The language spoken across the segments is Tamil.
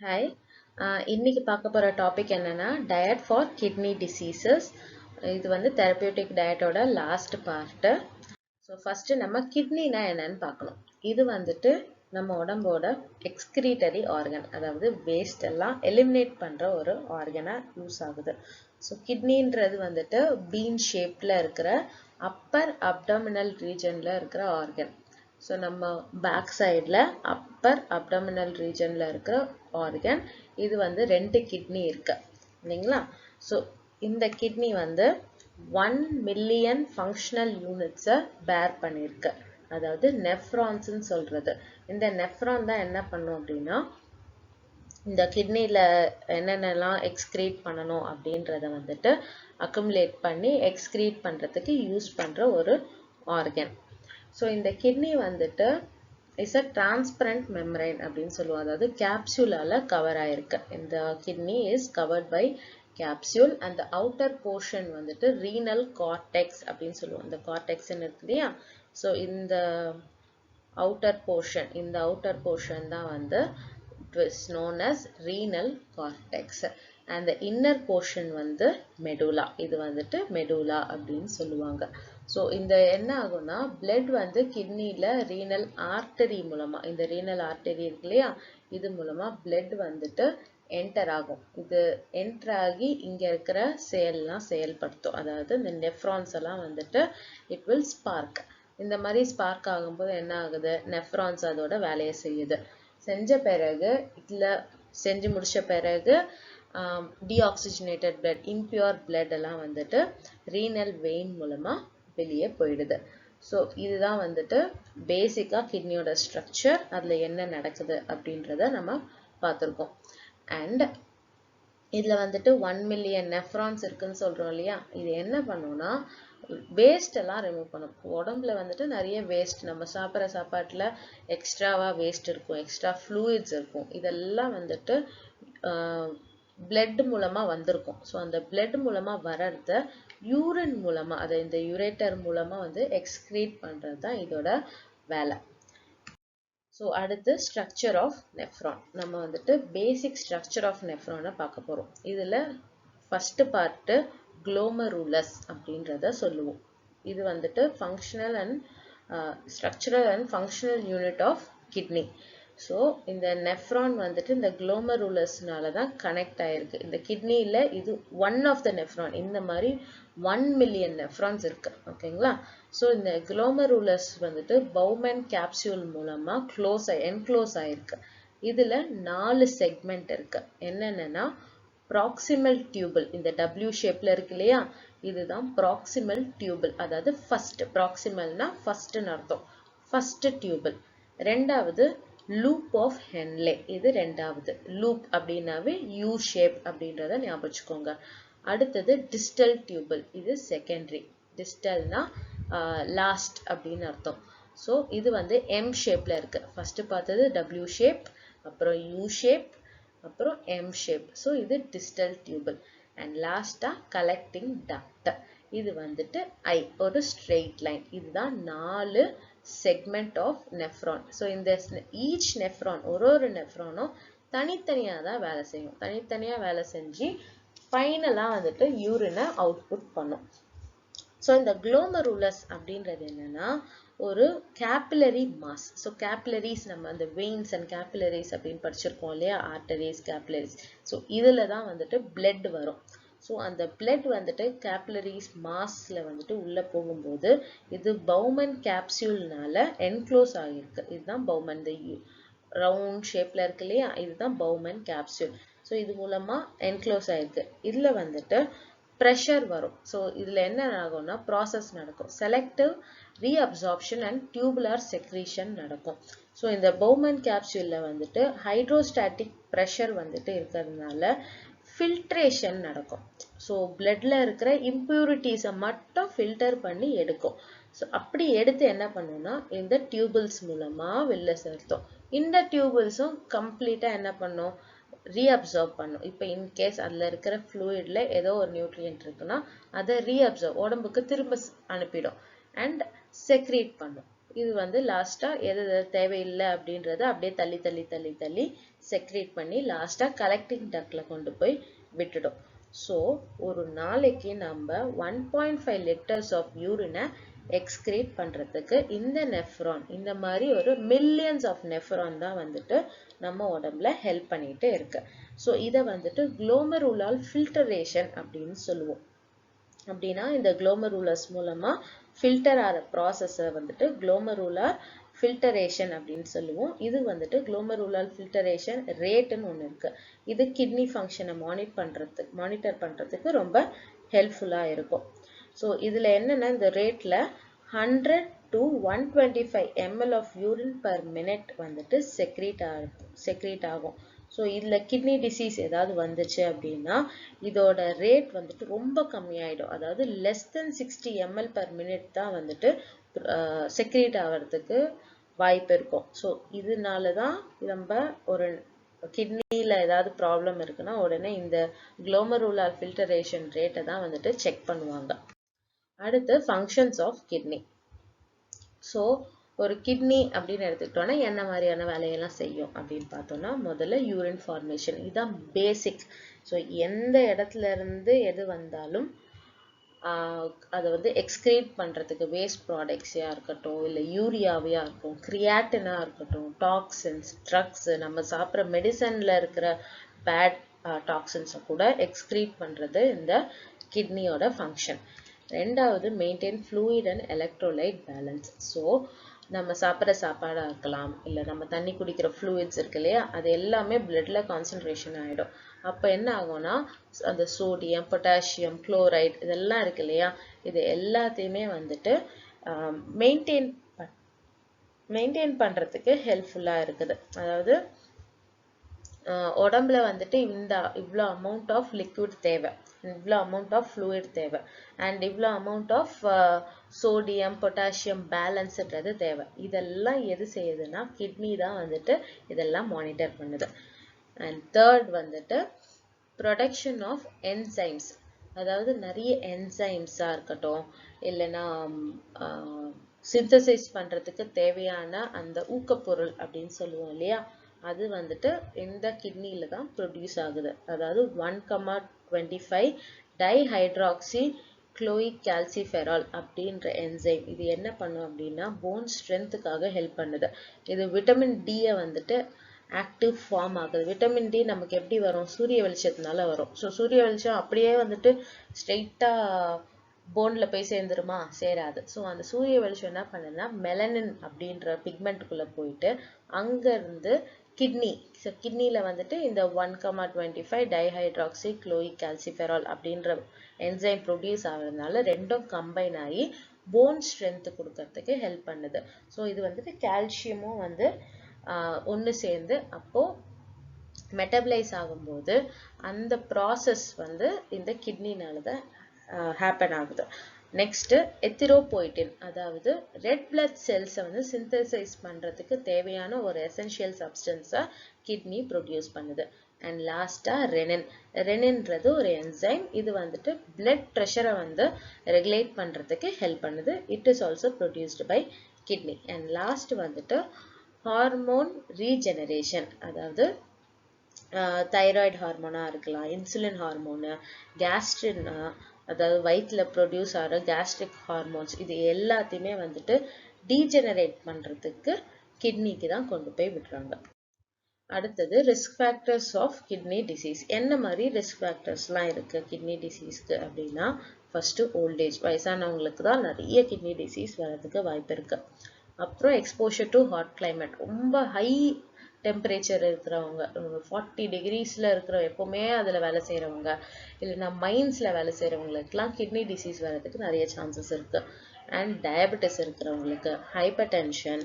Hi, இன்னைக்கு பார்க்க போற டாபிக் என்னன்னா டயட் ஃபார் கிட்னி டிசீசஸ். இது வந்து தெரபியூட்டிக் டயட்டோட லாஸ்ட் பார்ட்டு. ஸோ ஃபர்ஸ்ட் நம்ம கிட்னினா என்னன்னு பார்க்கணும். இது வந்துட்டு நம்ம உடம்போட எக்ஸ்கிரீட்டரி ஆர்கன், அதாவது வேஸ்ட் எல்லாம் எலிமினேட் பண்ற ஒரு ஆர்கனா யூஸ் ஆகுது. ஸோ கிட்னின்றது வந்துட்டு பீன் ஷேப்ல இருக்கிற அப்பர் அப்டமினல் ரீஜன்ல இருக்கிற ஆர்கன். ஸோ நம்ம பேக் சைடில் அப்பர் அப்டமினல் ரீஜனில் இருக்கிற ஆர்கன். இது வந்து 2 கிட்னி இருக்கு இல்லைங்களா? ஸோ இந்த கிட்னி வந்து 1 மில்லியன் ஃபங்க்ஷனல் யூனிட்ஸை பேர் பண்ணியிருக்கு. அதாவது நெஃப்ரான்ஸ்ன்னு சொல்றது. இந்த நெஃப்ரான் தான் என்ன பண்ணும் அப்படின்னா, இந்த கிட்னியில் என்னென்னலாம் எக்ஸ்கிரீட் பண்ணணும் அப்படின்றத வந்துட்டு அக்குமுலேட் பண்ணி எக்ஸ்கிரீட் பண்ணுறதுக்கு யூஸ் பண்ணுற ஒரு ஆர்கன். ஸோ இந்த கிட்னி வந்துட்டு இஸ் அ டிரான்ஸ்பரண்ட் மெம்பரைன் அப்படின்னு சொல்லுவோம். அதாவது கேப்சூலால கவர் ஆயிருக்கு. இந்த kidney is covered by capsule. அந்த அவுட்டர் போர்ஷன் வந்துட்டு ரீனல் கார்டெக்ஸ் அப்படின்னு சொல்லுவோம். இந்த கார்டெக்ஸ்ன்னு இருக்கு இல்லையா? ஸோ இந்த அவுட்டர் போர்ஷன் தான் வந்து it is known as renal cortex. and the inner portion வந்து medulla. இது வந்துட்டு medulla அப்படின்னு சொல்லுவாங்க. ஸோ இந்த என்ன ஆகும்னா, பிளட் வந்து கிட்னியில் ரீனல் ஆர்டரி மூலமா, இந்த ரீனல் ஆர்டரி இருக்கு இல்லையா, இது மூலமா பிளட் வந்துட்டு என்டர் ஆகும். இது என்டர் ஆகி இங்க இருக்கிற செயல்லாம் செயல்படுத்தும். அதாவது இந்த நெஃப்ரான்ஸ் எல்லாம் வந்துட்டு இட் வில் ஸ்பார்க். இந்த மாதிரி ஸ்பார்க் ஆகும்போது என்ன ஆகுது, நெஃப்ரான்ஸ் அதோட வேலையை செய்யுது. செஞ்ச பிறகு செஞ்சு முடிச்ச பிறகு டீஆக்சிஜனேட்டட் பிளட், இம்பியூர் பிளட் எல்லாம் வந்துட்டு ரீனல் வெயின் மூலமா வெளியே போயிடுது. ஸோ இதுதான் வந்துட்டு பேசிக்கா கிட்னியோட ஸ்ட்ரக்சர். அதுல என்ன நடக்குது அப்படின்றத நம்ம பார்த்துருக்கோம். அண்ட் இதுல வந்துட்டு 1 மில்லியன் நெஃப்ரான்ஸ் இருக்குன்னு சொல்றோம் இல்லையா? இது என்ன பண்ணும்னா, வேஸ்ட் எல்லாம் ரிமூவ் பண்ணும். உடம்புல வந்துட்டு நிறைய வேஸ்ட், நம்ம சாப்பிட்ற சாப்பாட்டுல எக்ஸ்ட்ராவா வேஸ்ட் இருக்கும், எக்ஸ்ட்ரா ஃப்ளூயிட்ஸ் இருக்கும். இதெல்லாம் வந்துட்டு பிளட் மூலமா வந்திருக்கும். ஸோ அந்த பிளட் மூலமா வர்றத யூரின் மூலமா, அதை இந்த யூரேட்டர் மூலமா வந்து எக்ஸ்கிரீட் பண்றது தான் இதோட வேலை. ஸோ அடுத்து ஸ்ட்ரக்சர் ஆஃப் நெஃப்ரான். நம்ம வந்துட்டு பேசிக் ஸ்ட்ரக்சர் ஆஃப் நெஃப்ரானை பார்க்க போகிறோம். இதில் ஃபர்ஸ்ட் பார்ட்டு குளோமருலஸ் அப்படின்றத சொல்லுவோம். இது வந்துட்டு functional and structural and functional unit of kidney. So இந்த நெஃப்ரான் வந்துட்டு இந்த குளோமருலஸ்னால தான் கனெக்ட் ஆயிருக்கு. இந்த கிட்னியில் இது ஒன் ஆஃப் த நெஃப்ரான். இந்த மாதிரி 1 மில்லியன் நெஃப்ரான்ஸ் இருக்கு. ஓகேங்களா? ஸோ இந்த குளோமருலஸ் வந்துட்டு பவுமன் கேப்சூல் மூலமா என்க்ளோஸ் ஆயிருக்கு. இதுல 4 செக்மெண்ட் இருக்கு. என்னென்னா, ப்ராக்சிமல் டியூபிள், இந்த W ஷேப்ல இருக்கு இல்லையா, இதுதான் ப்ராக்சிமல் டியூபிள். அதாவது ஃபர்ஸ்ட், ப்ராக்சிமல்னா ஃபர்ஸ்ட்னு அர்த்தம். First tuple. ரெண்டாவது லூப் ஆஃப் ஹென்லே, இது ரெண்டாவது. லூப் அப்படின்னாவே யூ ஷேப் அப்படின்றத ஞாபகம் வச்சுக்கோங்க. அடுத்தது டிஸ்டல் டியூபிள், இது செகண்டரி. டிஸ்டல்னா லாஸ்ட் அப்படின்னு அர்த்தம். ஸோ இது வந்து எம் ஷேப்ல இருக்கு. ஃபர்ஸ்ட் பார்த்தது W ஷேப், அப்புறம் யூ ஷேப், அப்புறம் எம் ஷேப். ஸோ இது டிஸ்டல் டியூபிள். அண்ட் லாஸ்டா கலெக்டிங் டக்ட். இது வந்துட்டு ஒரு ஸ்ட்ரெயிட் லைன். இதுதான் 4 செக்மெண்ட் ஆஃப் நெஃப்ரான். ஸோ இந்த ஈச் நெஃப்ரான், ஒரு நெஃப்ரானும் தனித்தனியாக தான் வேலை செய்யும். தனித்தனியாக வேலை செஞ்சு ஃபைனலாக வந்துட்டு யூரினை அவுட்புட் பண்ணும். ஸோ இந்த குளோமருலஸ் அப்படின்றது என்னன்னா, ஒரு கேபிலரி மாஸ். ஸோ கேபிலரிஸ், நம்ம அந்த வெயின்ஸ் அண்ட் கேபிலரிஸ் அப்படின்னு படிச்சிருக்கோம் இல்லையா, ஆர்டரிஸ், கேபிலரிஸ். ஸோ இதில் தான் வந்துட்டு பிளட் வரும். ஸோ அந்த பிளட் வந்துட்டு கேபிலரிஸ் மாஸ்ல வந்துட்டு உள்ள போகும்போது இது பவுமன் கேப்சூல்னால என்க்ளோஸ் ஆகிருக்கு. இதுதான் பவுமன், இந்த ரவுண்ட் ஷேப்ல இருக்கு இல்லையா, இதுதான் பவுமன் கேப்சூல். ஸோ இது மூலமா என்க்ளோஸ் ஆயிருக்கு. இதுல வந்துட்டு ப்ரெஷர் வரும். ஸோ இதில் என்ன ஆகும்னா, ப்ராசஸ் நடக்கும். Selective reabsorption and tubular secretion நடக்கும். ஸோ இந்த பவுமன் கேப்சூலில் வந்துட்டு ஹைட்ரோஸ்டாட்டிக் ப்ரெஷர் வந்துட்டு இருக்கிறதுனால ஃபில்ட்ரேஷன் நடக்கும். ஸோ பிளட்ல இருக்கிற இம்பியூரிட்டிஸை மட்டும் ஃபில்டர் பண்ணி எடுக்கும். ஸோ அப்படி எடுத்து என்ன பண்ணுன்னா, இந்த டியூபிள்ஸ் மூலமா வெளில செலுத்தும். இந்த டியூபிள்ஸும் கம்ப்ளீட்டாக என்ன பண்ணும், ரீஅப்சர்வ் பண்ணும். இப்போ இன்கேஸ் அதில் இருக்கிற ஃப்ளூயிட்ல ஏதோ ஒரு நியூட்ரியன்ட் இருக்குன்னா அதை ரீஅப்சர்வ், உடம்புக்கு திரும்ப அனுப்பிடும். அண்ட் செக்ரீட் பண்ணும். இது வந்து லாஸ்டா எது தேவையில்லை அப்படின்றத அப்படியே தள்ளி தள்ளி தள்ளி தள்ளி செக்ரேட் பண்ணி லாஸ்டா கலெக்டிங் டக்ட்ல கொண்டு போய் விட்டுடும். ஸோ ஒரு நாளைக்கு நம்ம 1.5 liters ஆஃப் யூரினை எக்ஸ்கிரீட் பண்றதுக்கு இந்த நெஃப்ரான், இந்த மாதிரி ஒரு மில்லியன்ஸ் ஆஃப் நெஃப்ரான் தான் வந்துட்டு நம்ம உடம்புல ஹெல்ப் பண்ணிட்டு இருக்கு. ஸோ இதை வந்துட்டு குளோமெருலார் ஃபில்டரேஷன் அப்படின்னு சொல்லுவோம். அப்படின்னா இந்த குளோமெருலஸ் மூலமா ஃபில்டர் ஆகிற ப்ராசஸை வந்துட்டு குளோமெருலார் ஃபில்டரேஷன் அப்படின்னு சொல்லுவோம். இது வந்துட்டு குளோமெருலார் ஃபில்டரேஷன் ரேட்டுன்னு ஒன்று இருக்கு. இது கிட்னி ஃபங்க்ஷனை மானிட்டர் பண்றதுக்கு ரொம்ப ஹெல்ப்ஃபுல்லா இருக்கும். ஸோ இதுல என்னன்னா இந்த ரேட்ல 100 to 125 ml of urine per minute வந்துட்டு செக்ரீட் ஆகும். ஸோ இதுல கிட்னி டிசீஸ் ஏதாவது வந்துச்சு அப்படின்னா இதோட ரேட் வந்துட்டு ரொம்ப கம்மியாயிடும். அதாவது less than 60 ml per minute தான் வந்துட்டு செக்ரீட் ஆகிறதுக்கு வாய்ப்பு இருக்கும். ஸோ இதனாலதான் நம்ம ஒரு கிட்னில ஏதாவது ப்ராப்ளம் இருக்குன்னா உடனே இந்த குளோமெருலார் ஃபில்டரேஷன் ரேட்டை தான் வந்துட்டு செக் பண்ணுவாங்க. அடுத்து ஃபங்க்ஷன்ஸ் ஆஃப் கிட்னி. ஸோ ஒரு கிட்னி அப்படின்னு எடுத்துக்கிட்டோம்னா என்ன மாதிரியான வேலையெல்லாம் செய்யும் அப்படின்னு பார்த்தோம்னா முதல்ல யூரின் ஃபார்மேஷன், இதுதான் பேசிக். ஸோ எந்த இடத்துல இருந்து எது வந்தாலும் அதை வந்து எக்ஸ்கிரீட் பண்றதுக்கு வேஸ்ட் ப்ராடக்ட்ஸா இருக்கட்டும், இல்லை யூரியாவையா இருக்கும், கிரியாட்டினா இருக்கட்டும், டாக்ஸின்ஸ், ட்ரக்ஸ், நம்ம சாப்பிட்ற மெடிசன்ல இருக்கிற பேட் டாக்ஸின்ஸை கூட எக்ஸ்கிரீட் பண்றது இந்த கிட்னியோட ஃபங்க்ஷன். ரெண்டாவது maintain fluid and electrolyte balance. So நம்ம சாப்பிட்ற சாப்பாடா இருக்கலாம், இல்லை நம்ம தண்ணி குடிக்கிற ஃப்ளூயிட்ஸ் இருக்கு இல்லையா, அது எல்லாமே பிளட்ல கான்சென்ட்ரேஷன் ஆகிடும். அப்போ என்ன ஆகும்னா அந்த சோடியம், பொட்டாசியம், குளோரைட் இதெல்லாம் இருக்கு இல்லையா, இது எல்லாத்தையுமே வந்துட்டு மெயின்டைன் பண்றதுக்கு ஹெல்ப்ஃபுல்லா இருக்குது. அதாவது உடம்புல வந்துட்டு இவ்வளோ அமௌண்ட் ஆஃப் லிக்விட் தேவை, இவ்வளோ அமௌண்ட் ஆஃப் ஃப்ளூயிட் தேவை, அண்ட் இவ்வளோ அமௌண்ட் ஆஃப் சோடியம், பொட்டாசியம் பேலன்ஸ்ன்றது தேவை. இதெல்லாம் எது செய்யுதுன்னா கிட்னி தான் வந்துட்டு இதெல்லாம் மானிட்டர் பண்ணுது. அண்ட் தேர்ட் வந்துட்டு ப்ரொடக்ஷன் ஆஃப் என்சைம்ஸ். அதாவது நிறைய என்சைம்ஸா இருக்கட்டும், இல்லைன்னா சிந்தசைஸ் பண்றதுக்கு தேவையான அந்த ஊக்கப்பொருள் அப்படின்னு சொல்லுவோம் இல்லையா, அது வந்துட்டு இந்த கிட்னில தான் ப்ரொடியூஸ் ஆகுது. அதாவது 1,25 டைஹைட்ராக்சி குளோயிக் கால்சிஃபெரால் அப்படின்ற என்சைம் இது என்ன பண்ணும் அப்படின்னா போன் ஸ்ட்ரென்த்துக்காக ஹெல்ப் பண்ணுது. இது விட்டமின் டியை வந்துட்டு ஆக்டிவ் ஃபார்ம் ஆகுது. விட்டமின் டி நமக்கு எப்படி வரும், சூரிய வெளிச்சத்தினால வரும். ஸோ சூரிய வெளிச்சம் அப்படியே வந்துட்டு ஸ்ட்ரெயிட்டா போன்ல போய் சேர்ந்துருமா, சேராது. ஸோ அந்த சூரிய வெளிச்சம் என்ன பண்ணுதுன்னா மெலனின் அப்படின்ற பிக்மெண்ட்டுக்குள்ள போயிட்டு அங்க இருந்து கிட்னில வந்துட்டு இந்த 1,25 டைஹைட்ராக்சி குளோயிக் கால்சிஃபெரால் அப்படின்ற என்சைம் ப்ரொடியூஸ் ஆகுறதுனால ரெண்டும் கம்பைன் ஆகி போன் ஸ்ட்ரென்த் கொடுக்கறதுக்கு ஹெல்ப் பண்ணுது. ஸோ இது வந்துட்டு கால்சியமும் வந்து ஒன்று சேர்ந்து அப்போ மெட்டபிளைஸ் ஆகும்போது அந்த ப்ராசஸ் வந்து இந்த கிட்னினால தான் ஹேப்பன் ஆகுது. நெக்ஸ்ட் எத்திரோபோய்டின், அதாவது ரெட் பிளட் செல்ஸை வந்து சிந்தசைஸ் பண்றதுக்கு தேவையான ஒரு எசென்ஷியல் சப்ஸ்டன்ஸை கிட்னி ப்ரொடியூஸ் பண்ணுது. அண்ட் லாஸ்டா ரெனின்றது ஒரு என்சைம், இது வந்துட்டு பிளட் ப்ரெஷரை வந்து ரெகுலேட் பண்றதுக்கு ஹெல்ப் பண்ணுது. It is also produced by kidney. And last வந்துட்டு ஹார்மோன் ரீஜெனரேஷன், அதாவது தைராய்டு ஹார்மோனா இருக்கலாம், இன்சுலின் ஹார்மோனு, கேஸ்ட்ரின், அதாவது வயிற்றுல ப்ரொடியூஸ் ஆகிற கேஸ்ட்ரிக் ஹார்மோன்ஸ், இது எல்லாத்தையுமே வந்துட்டு டீஜெனரேட் பண்றதுக்கு கிட்னிக்கு தான் கொண்டு போய் விடுறாங்க. அடுத்தது risk factors of kidney disease. என்ன மாதிரி ரிஸ்க் ஃபேக்டர்ஸ்லாம் இருக்கு கிட்னி டிசீஸ்க்கு அப்படின்னா, ஃபர்ஸ்ட் ஓல்டேஜ், வயசானவங்களுக்கு தான் நிறைய கிட்னி டிசீஸ் வர்றதுக்கு வாய்ப்பு இருக்கு. அப்புறம் எக்ஸ்போஷர் டு ஹாட் கிளைமேட், ரொம்ப ஹை டெம்பரேச்சர் இருக்கிறவங்க, 40 டிகிரிஸ்ல இருக்கிற எப்பவுமே அதுல வேலை செய்யறவங்க, இல்லைன்னா மைன்ஸ்ல வேலை செய்யறவங்களுக்குலாம் கிட்னி டிசீஸ் வர்றதுக்கு நிறைய சான்சஸ் இருக்கு. அண்ட் டயபெட்டிஸ் இருக்கிறவங்களுக்கு, hypertension,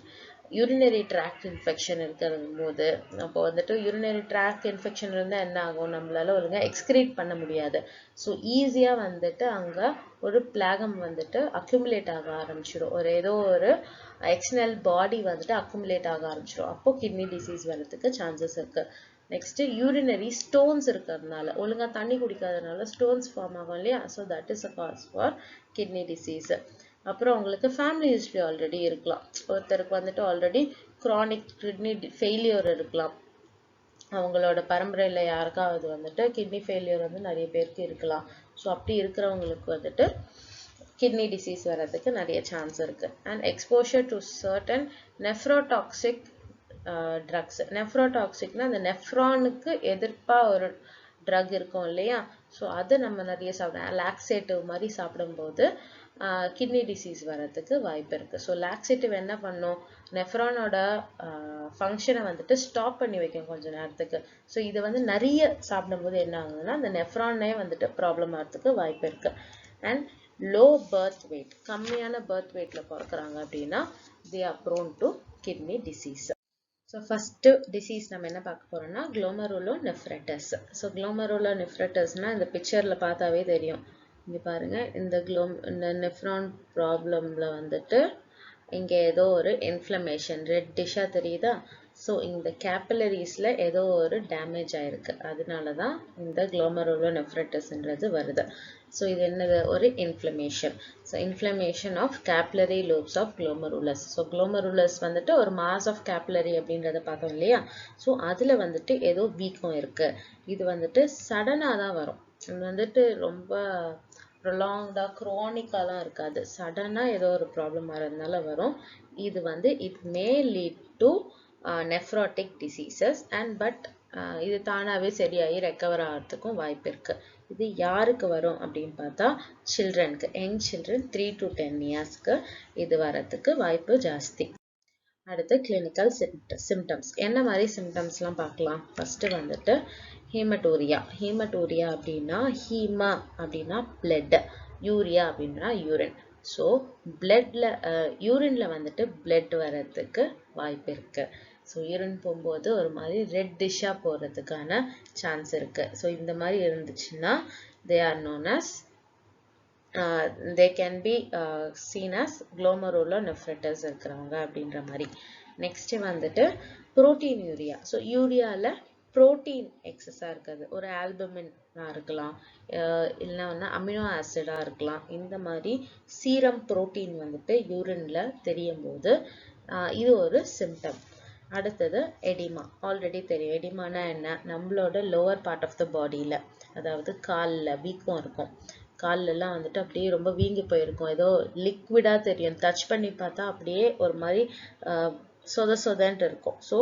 urinary tract infection இருக்கிற போது, அப்போ வந்துட்டு யூரினரி ட்ராக்ட் இன்ஃபெக்ஷன் இருந்தால் என்ன ஆகும், நம்மளால ஒழுங்கா எக்ஸ்கிரீட் பண்ண முடியாது. ஸோ ஈஸியா வந்துட்டு அங்க ஒரு பிளாகம் வந்துட்டு அக்யூமுலேட் ஆக ஆரம்பிச்சிடும், ஏதோ ஒரு எக்ஸ்டர்னல் பாடி வந்துட்டு அக்குமுலேட் ஆக ஆரம்பிச்சிடும். அப்போ கிட்னி டிசீஸ் வர்றதுக்கு சான்சஸ் இருக்கு. நெக்ஸ்ட் யூரினரி ஸ்டோன்ஸ் இருக்கிறதுனால, ஒழுங்கா தண்ணி குடிக்காதனால ஸ்டோன்ஸ் ஃபார்ம் ஆகும் இல்லையா, so that is a cause for kidney disease. அப்புறம் உங்களுக்கு ஃபேமிலி ஹிஸ்ட்ரி ஆல்ரெடி இருக்கலாம். ஒருத்தருக்கு வந்துட்டு ஆல்ரெடி chronic kidney failure இருக்கலாம். அவங்களோட பரம்பரையில் யாருக்காவது வந்துட்டு கிட்னி ஃபெயிலியர் வந்து நிறைய பேருக்கு இருக்கலாம். ஸோ அப்படி இருக்கிறவங்களுக்கு வந்துட்டு கிட்னி டிசீஸ் வர்றதுக்கு நிறைய சான்ஸ் இருக்கு. And exposure to certain nephrotoxic drugs. நெஃப்ரோடாக்சிக்னா அந்த நெஃப்ரானுக்கு எதிர்ப்பாக ஒரு ட்ரக் இருக்கும் இல்லையா, ஸோ அதை நம்ம நிறைய சாப்பிடணும். லாக்ஸேட்டிவ் மாதிரி சாப்பிடும்போது கிட்னி டிசீஸ் வர்றதுக்கு வாய்ப்பு இருக்குது. ஸோ லாக்ஸேட்டிவ் என்ன பண்ணும், நெஃப்ரானோட ஃபங்க்ஷனை வந்துட்டு ஸ்டாப் பண்ணி வைக்கும் கொஞ்ச நேரத்துக்கு. ஸோ இது வந்து நிறைய சாப்பிடும்போது என்ன ஆகுதுன்னா அந்த நெஃப்ரானே வந்துட்டு ப்ராப்ளம் ஆகிறதுக்கு வாய்ப்பு இருக்குது. அண்ட் லோ பர்த் வெயிட், கம்மியான பர்த் வெயிட்டில் பிறக்கிறாங்க அப்படின்னா they are prone to kidney disease. So first disease நம்ம என்ன பார்க்க போகிறோம்னா glomerulonephritis. ஸோ glomerulonephritisனால் இந்த பிக்சரில் பார்த்தாவே தெரியும். இங்கே பாருங்கள், இந்த நெஃப்ரான் ப்ராப்ளமில் வந்துட்டு இங்கே ஏதோ ஒரு இன்ஃப்ளமேஷன் ரெட்டிஷாக தெரியுதா. ஸோ இந்த கேப்பிலரிஸில் ஏதோ ஒரு டேமேஜ் ஆகிருக்கு, அதனால தான் இந்த glomerulonephritisன்றது வருது. ஸோ இது என்னது, ஒரு inflammation. So inflammation of capillary lobes of glomerulus. So glomerulus வந்துட்டு ஒரு மாஸ் ஆஃப் கேப்லரி அப்படின்றத பார்த்தோம் இல்லையா. ஸோ அதில் வந்துட்டு ஏதோ வீக்கம் இருக்குது. இது வந்துட்டு சடனாக தான் வரும். இது வந்துட்டு ரொம்ப ப்ரொலாங்டாக க்ரானிக்காலாம் இருக்காது. சடனாக ஏதோ ஒரு ப்ராப்ளம் வரதுனால வரும். இது வந்து it may lead to nephrotic diseases and but இது தானாகவே சரியாகி ரெக்கவர் ஆகிறதுக்கும் வாய்ப்பு இருக்குது. இது யாருக்கு வரும் அப்படின்னு பார்த்தா சில்ட்ரனுக்கு, யங் சில்ட்ரன் 3 to 10 இயர்ஸ்க்கு இது வரத்துக்கு வாய்ப்பு ஜாஸ்தி. அடுத்து கிளினிக்கல் சிம்டம்ஸ். என்ன மாதிரி சிம்டம்ஸ்லாம் பார்க்கலாம். ஃபஸ்ட்டு வந்துட்டு ஹீமட்டூரியா. ஹீமட்டூரியா அப்படின்னா ஹீமா அப்படின்னா பிளட், யூரியா அப்படின்னா யூரின். ஸோ பிளட்ல யூரினில் வந்துட்டு பிளட் வர்றதுக்கு வாய்ப்பு இருக்குது. ஸோ யூரின் போகும்போது ஒரு மாதிரி ரெட்டிஷாக போகிறதுக்கான சான்ஸ் இருக்குது. ஸோ இந்த மாதிரி இருந்துச்சுன்னா they are known as they can be seen as glomerulonephritis இருக்கிறவங்க அப்படின்ற மாதிரி. நெக்ஸ்ட் வந்துட்டு புரோட்டீன் யூரியா. ஸோ யூரியாவில் புரோட்டீன் எக்ஸஸாக இருக்காது, ஒரு ஆல்புமினாக இருக்கலாம், இல்லைன்னா வந்து அமினோ ஆசிடாக இருக்கலாம். இந்த மாதிரி சீரம் புரோட்டீன் வந்துட்டு யூரினில் தெரியும் போது இது ஒரு சிம்டம். அடுத்தது எடிமா. ஆல்ரெடி தெரியும் எடிமானா என்ன, நம்மளோட லோவர் பார்ட் ஆஃப் த பாடியில், அதாவது காலில் வீக்கம் இருக்கும். கால்லெல்லாம் வந்துட்டு அப்படியே ரொம்ப வீங்கி போயிருக்கும், ஏதோ லிக்விடாக தெரியும், டச் பண்ணி பார்த்தா அப்படியே ஒரு மாதிரி சொதன்ட்டு இருக்கும். ஸோ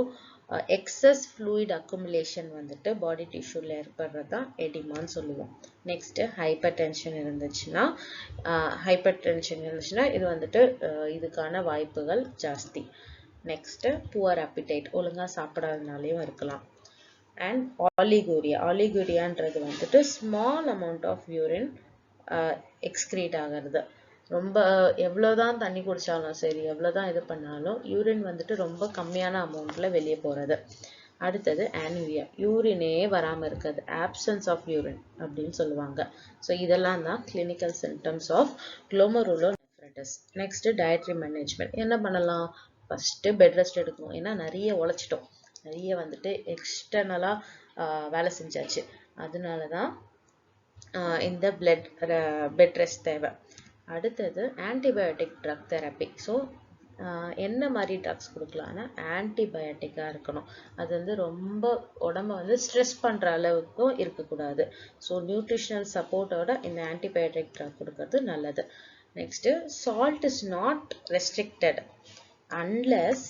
எக்ஸஸ் ஃப்ளூயிட் அக்குமுலேஷன் வந்துட்டு பாடி டிஷ்யூவில் ஏற்படுறது தான் எடிமான்னு சொல்லுவோம். நெக்ஸ்ட்டு ஹைப்பர் டென்ஷன் இருந்துச்சுன்னா இது வந்துட்டு இதுக்கான வாய்ப்புகள் ஜாஸ்தி. நெக்ஸ்ட்டு புவர் அப்பிடைட், ஒழுங்காக சாப்பிடாதனாலையும் இருக்கலாம். அண்ட் ஆலிகூரியான்றது வந்துட்டு small amount of urine excrete ஆகிறது. ரொம்ப எவ்வளோதான் தண்ணி குடித்தாலும் சரி, எவ்வளோதான் இது பண்ணாலும் யூரின் வந்துட்டு ரொம்ப கம்மியான அமௌண்ட்டில் வெளியே போகிறது. அடுத்தது ஆனிமியா, யூரினே வராமல் இருக்கிறது, ஆப்சன்ஸ் ஆஃப் யூரின் அப்படின்னு சொல்லுவாங்க. ஸோ இதெல்லாம் தான் clinical symptoms of glomerulonephritis. Next dietary management. என்ன பண்ணலாம், ஃபஸ்ட்டு பெட் ரெஸ்ட் எடுக்கணும். ஏன்னா நிறைய உழைச்சிட்டோம், நிறைய வந்துட்டு எக்ஸ்டர்னலாக வேலை செஞ்சாச்சு, அதனால தான் இந்த பெட் ரெஸ்ட் தேவை. அடுத்தது ஆன்டிபயோட்டிக் ட்ரக் தெரப்பி. ஸோ என்ன மாதிரி ட்ரக்ஸ் கொடுக்கலாம்னா ஆன்டிபயோட்டிக்காக இருக்கணும். அது வந்து ரொம்ப உடம்பை வந்து ஸ்ட்ரெஸ் பண்ணுற அளவுக்கும் இருக்கக்கூடாது. ஸோ நியூட்ரிஷனல் சப்போர்ட்டோட இந்த ஆன்டிபயோட்டிக் ட்ரக் கொடுக்கறது நல்லது. Next salt is not restricted unless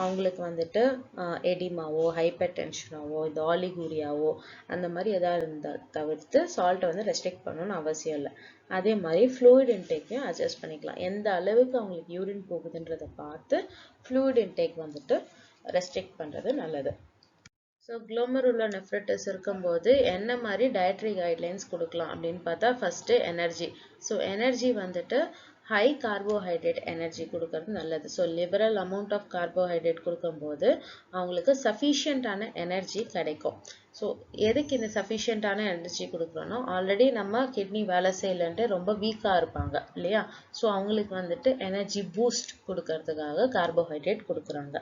அவங்களுக்கு வந்துட்டு எடிமாவோ ஹைப்பர் டென்ஷனாவோ இது ஆலிகூரியாவோ அந்த மாதிரி எதாவது இருந்தால் தவிர்த்து சால்ட்டை வந்து ரெஸ்ட்ரிக்ட் பண்ணணும்னு அவசியம் இல்லை. அதே மாதிரி ஃப்ளூயிட் இன்டேக்கையும் அட்ஜஸ்ட் பண்ணிக்கலாம். எந்த அளவுக்கு அவங்களுக்கு யூரின் போகுதுன்றதை பார்த்து ஃப்ளூயிட் இன்டேக் வந்துட்டு ரெஸ்ட்ரிக்ட் பண்ணுறது நல்லது. ஸோ glomerulonephritis இருக்கும்போது என்ன மாதிரி டயட்ரி கைட்லைன்ஸ் கொடுக்கலாம் அப்படின்னு பார்த்தா ஃபஸ்ட்டு எனர்ஜி. ஸோ எனர்ஜி வந்துட்டு ஹை கார்போஹைட்ரேட் எனர்ஜி கொடுக்கறது நல்லது. So liberal amount of carbohydrate கொடுக்கும்போது அவங்களுக்கு சஃபிஷியண்ட்டான எனர்ஜி கிடைக்கும். ஸோ எதுக்கு இந்த சஃபிஷியண்ட்டான எனர்ஜி கொடுக்குறோன்னா ஆல்ரெடி நம்ம கிட்னி வேலை செய்யலன்ட்டு ரொம்ப வீக்காக இருப்பாங்க இல்லையா. ஸோ அவங்களுக்கு வந்துட்டு எனர்ஜி பூஸ்ட் கொடுக்கறதுக்காக கார்போஹைட்ரேட் கொடுக்குறாங்க.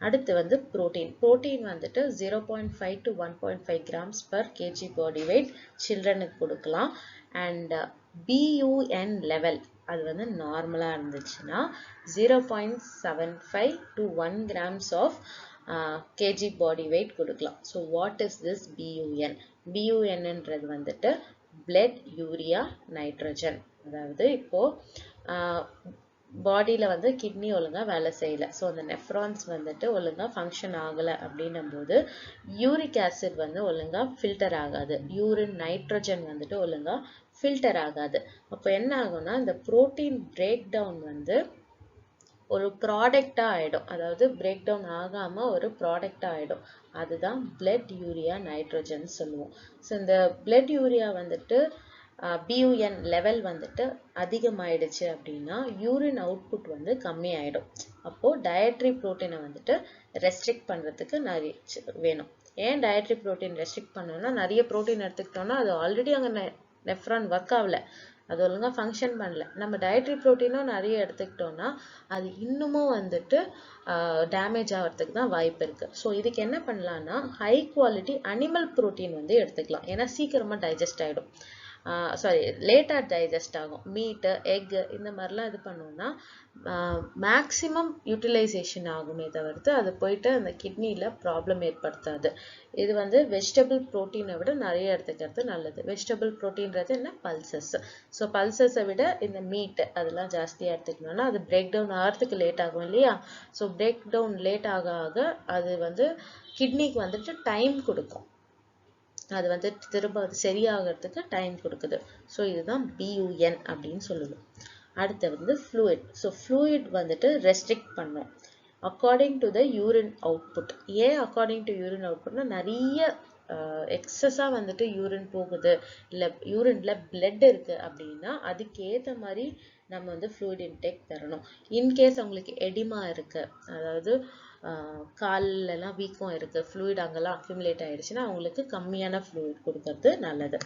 அடுத்து வந்து ப்ரோட்டீன் வந்துட்டு 0.5 to 1.5 grams per kg body weight சில்ட்ரனுக்கு கொடுக்கலாம். அண்ட் BUN லெவல் அது வந்து நார்மலா இருந்துச்சுன்னா 0.75 to 1 grams of kg body weight கொடுக்கலாம். So what is this BUN? BUN ன்றது வந்துட்டு blood urea nitrogen. அதாவது இப்போ பாடியில வந்து கிட்னி ஒழுங்கா வேலை செய்யல. ஸோ அந்த நெஃப்ரான்ஸ் வந்துட்டு ஒழுங்கா ஃபங்க்ஷன் ஆகலை அப்படின்னும் போது யூரிக் ஆசிட் வந்து ஒழுங்கா ஃபில்டர் ஆகாது, யூரின் நைட்ரஜன் வந்துட்டு ஒழுங்கா ஃபில்டர் ஆகாது. அப்போ என்ன ஆகும்னா இந்த புரோட்டீன் பிரேக் டவுன் வந்து ஒரு ப்ராடக்டா ஆயிடும், அதாவது பிரேக் டவுன் ஆகாம ஒரு ப்ராடக்டா ஆயிடும். அதுதான் பிளட் யூரியா நைட்ரஜன் சொல்லுவோம். ஸோ இந்த பிளட் யூரியா வந்துட்டு BUN லெவல் வந்துட்டு அதிகமாயிடுச்சு அப்படின்னா யூரின் அவுட்புட் வந்து கம்மி ஆயிடும். அப்போ டயட்ரி புரோட்டீனை வந்துட்டு ரெஸ்ட்ரிக்ட் பண்றதுக்கு நிறைய வேணும். ஏன் டயட்ரி புரோட்டீன் ரெஸ்ட்ரிக்ட் பண்ணோம்னா நிறைய புரோட்டீன் எடுத்துக்கிட்டோம்னா அது ஆல்ரெடி அங்கே நெஃப்ரான் ஒர்க் ஆகல, அது ஒழுங்கா ஃபங்க்ஷன் பண்ணல. நம்ம டயட்ரி புரோட்டீனும் நிறைய எடுத்துக்கிட்டோம்னா அது இன்னமும் வந்துட்டு டேமேஜ் ஆகிறதுக்கு தான் வாய்ப்பு இருக்கு. ஸோ இதுக்கு என்ன பண்ணலாம்னா ஹை குவாலிட்டி அனிமல் புரோட்டீன் வந்து எடுத்துக்கலாம். ஏன்னா சீக்கிரமா டைஜஸ்ட் ஆகிடும், சாரி லேட்டாக டைஜஸ்ட் ஆகும். மீட்டு எக்கு இந்த மாதிரிலாம் இது பண்ணோம்னா மேக்ஸிமம் யூட்டிலைசேஷன் ஆகுமே தவிர்த்து அது போயிட்டு அந்த கிட்னியில் ப்ராப்ளம் ஏற்படுத்தாது. இது வந்து வெஜிடபிள் ப்ரோட்டீனை விட நிறைய எடுத்துக்கிறது நல்லது. வெஜிடபிள் ப்ரோட்டீன்றது என்ன, பல்சஸ். ஸோ பல்சஸை விட இந்த மீட்டு அதெல்லாம் ஜாஸ்தியாக எடுத்துக்கணும்னா அது பிரேக் டவுன் ஆகிறதுக்கு லேட் ஆகும் இல்லையா. ஸோ பிரேக் டவுன் லேட் ஆக ஆக அது வந்து கிட்னிக்கு வந்துட்டு டைம் கொடுக்கும், அது வந்து திரும்ப சரியாகிறதுக்கு டைம் கொடுக்குது. ஸோ இதுதான் BUN அப்படின்னு சொல்லுவோம். அடுத்து வந்து ஃப்ளூயிட். ஸோ ஃப்ளூயிட் வந்துட்டு ரெஸ்ட்ரிக்ட் பண்ணும் according to the urine output. ஏன் அக்கார்டிங் டு யூரின் அவுட்புட்னா நிறைய எக்ஸஸாக வந்துட்டு யூரின் போகுது, இல்லை யூரின்ல பிளட் இருக்கு அப்படின்னா அதுக்கேற்ற மாதிரி நம்ம வந்து ஃப்ளூயிட் இன்டேக் தரணும். இன்கேஸ் அவங்களுக்கு எடிமா இருக்கு, அதாவது கால்லாம் வீக்கம் இருக்கு, ஃப்ளூயிட் அங்கெல்லாம் அக்யூமுலேட் ஆயிடுச்சுன்னா அவங்களுக்கு கம்மியான ஃப்ளூயிட் கொடுக்கறது நல்லது.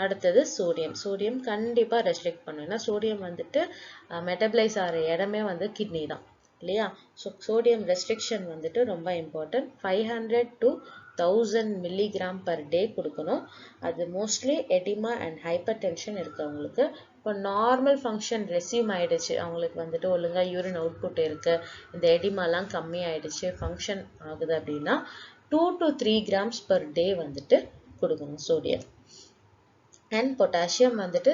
அடுத்தது சோடியம். சோடியம் கண்டிப்பாக ரெஸ்ட்ரிக்ட் பண்ணும். ஏன்னா சோடியம் வந்துட்டு மெட்டபிளைஸ் ஆகிற இடமே வந்து கிட்னி தான் இல்லையா. ஸோ சோடியம் ரெஸ்ட்ரிக்ஷன் வந்துட்டு ரொம்ப important. 500 to 1000 milligram per day கொடுக்கணும். அது mostly oedema and hyper tension இருக்கவங்களுக்கு. இப்போ நார்மல் ஃபங்க்ஷன் ரெஸ்யூம் ஆயிடுச்சு, அவங்களுக்கு வந்துட்டு ஒழுங்கா யூரின் அவுட்புட் இருக்கு, இந்த எடிமாலாம் கம்மி ஆயிடுச்சு, ஃபங்க்ஷன் ஆகுது அப்படின்னா 2 to 3 grams பர் டே வந்துட்டு கொடுக்கணும் சோடியம். அண்ட் பொட்டாசியம் வந்துட்டு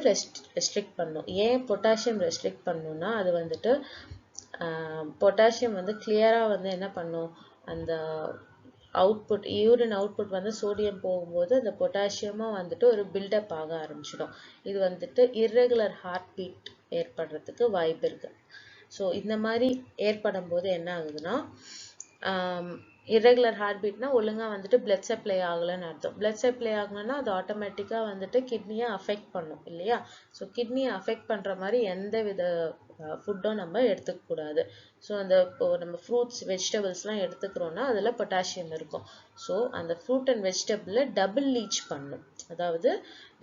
ரெஸ்ட்ரிக்ட் பண்ணும். ஏன் பொட்டாசியம் ரெஸ்ட்ரிக்ட் பண்ணணும்னா அது வந்துட்டு பொட்டாசியம் வந்து கிளியரா வந்து என்ன பண்ணும், அந்த அவுட்புட் யூரின் அவுட்புட் வந்து சோடியம் போகும்போது அந்த பொட்டாசியமும் வந்துட்டு ஒரு பில்டப் ஆக ஆரம்பிச்சிடும். இது வந்துட்டு இர்ரெகுலர் ஹார்ட் பீட் ஏற்படுறதுக்கு வாய்ப்பு இருக்கு. ஸோ இந்த மாதிரி ஏற்படும் போது என்ன ஆகுதுன்னா irregular heartbeatனா ஒழுங்கா வந்துட்டு பிளட் சப்ளை ஆகலைன்னு அர்த்தம். பிளட் சப்ளை ஆகணும்னா அது ஆட்டோமேட்டிக்கா வந்துட்டு கிட்னியை அஃபெக்ட் பண்ணும் இல்லையா. ஸோ கிட்னியை அஃபெக்ட் பண்ற மாதிரி எந்த வித ஃபுட்டும் நம்ம எடுத்துக்க கூடாது. ஸோ அந்த இப்போ நம்ம ஃப்ரூட்ஸ் வெஜிடபிள்ஸ்லாம் எடுத்துக்கிறோம்னா அதுல பொட்டாசியம் இருக்கும். ஸோ அந்த ஃப்ரூட் அண்ட் வெஜிடபிள டபுள் லீச் பண்ணும். அதாவது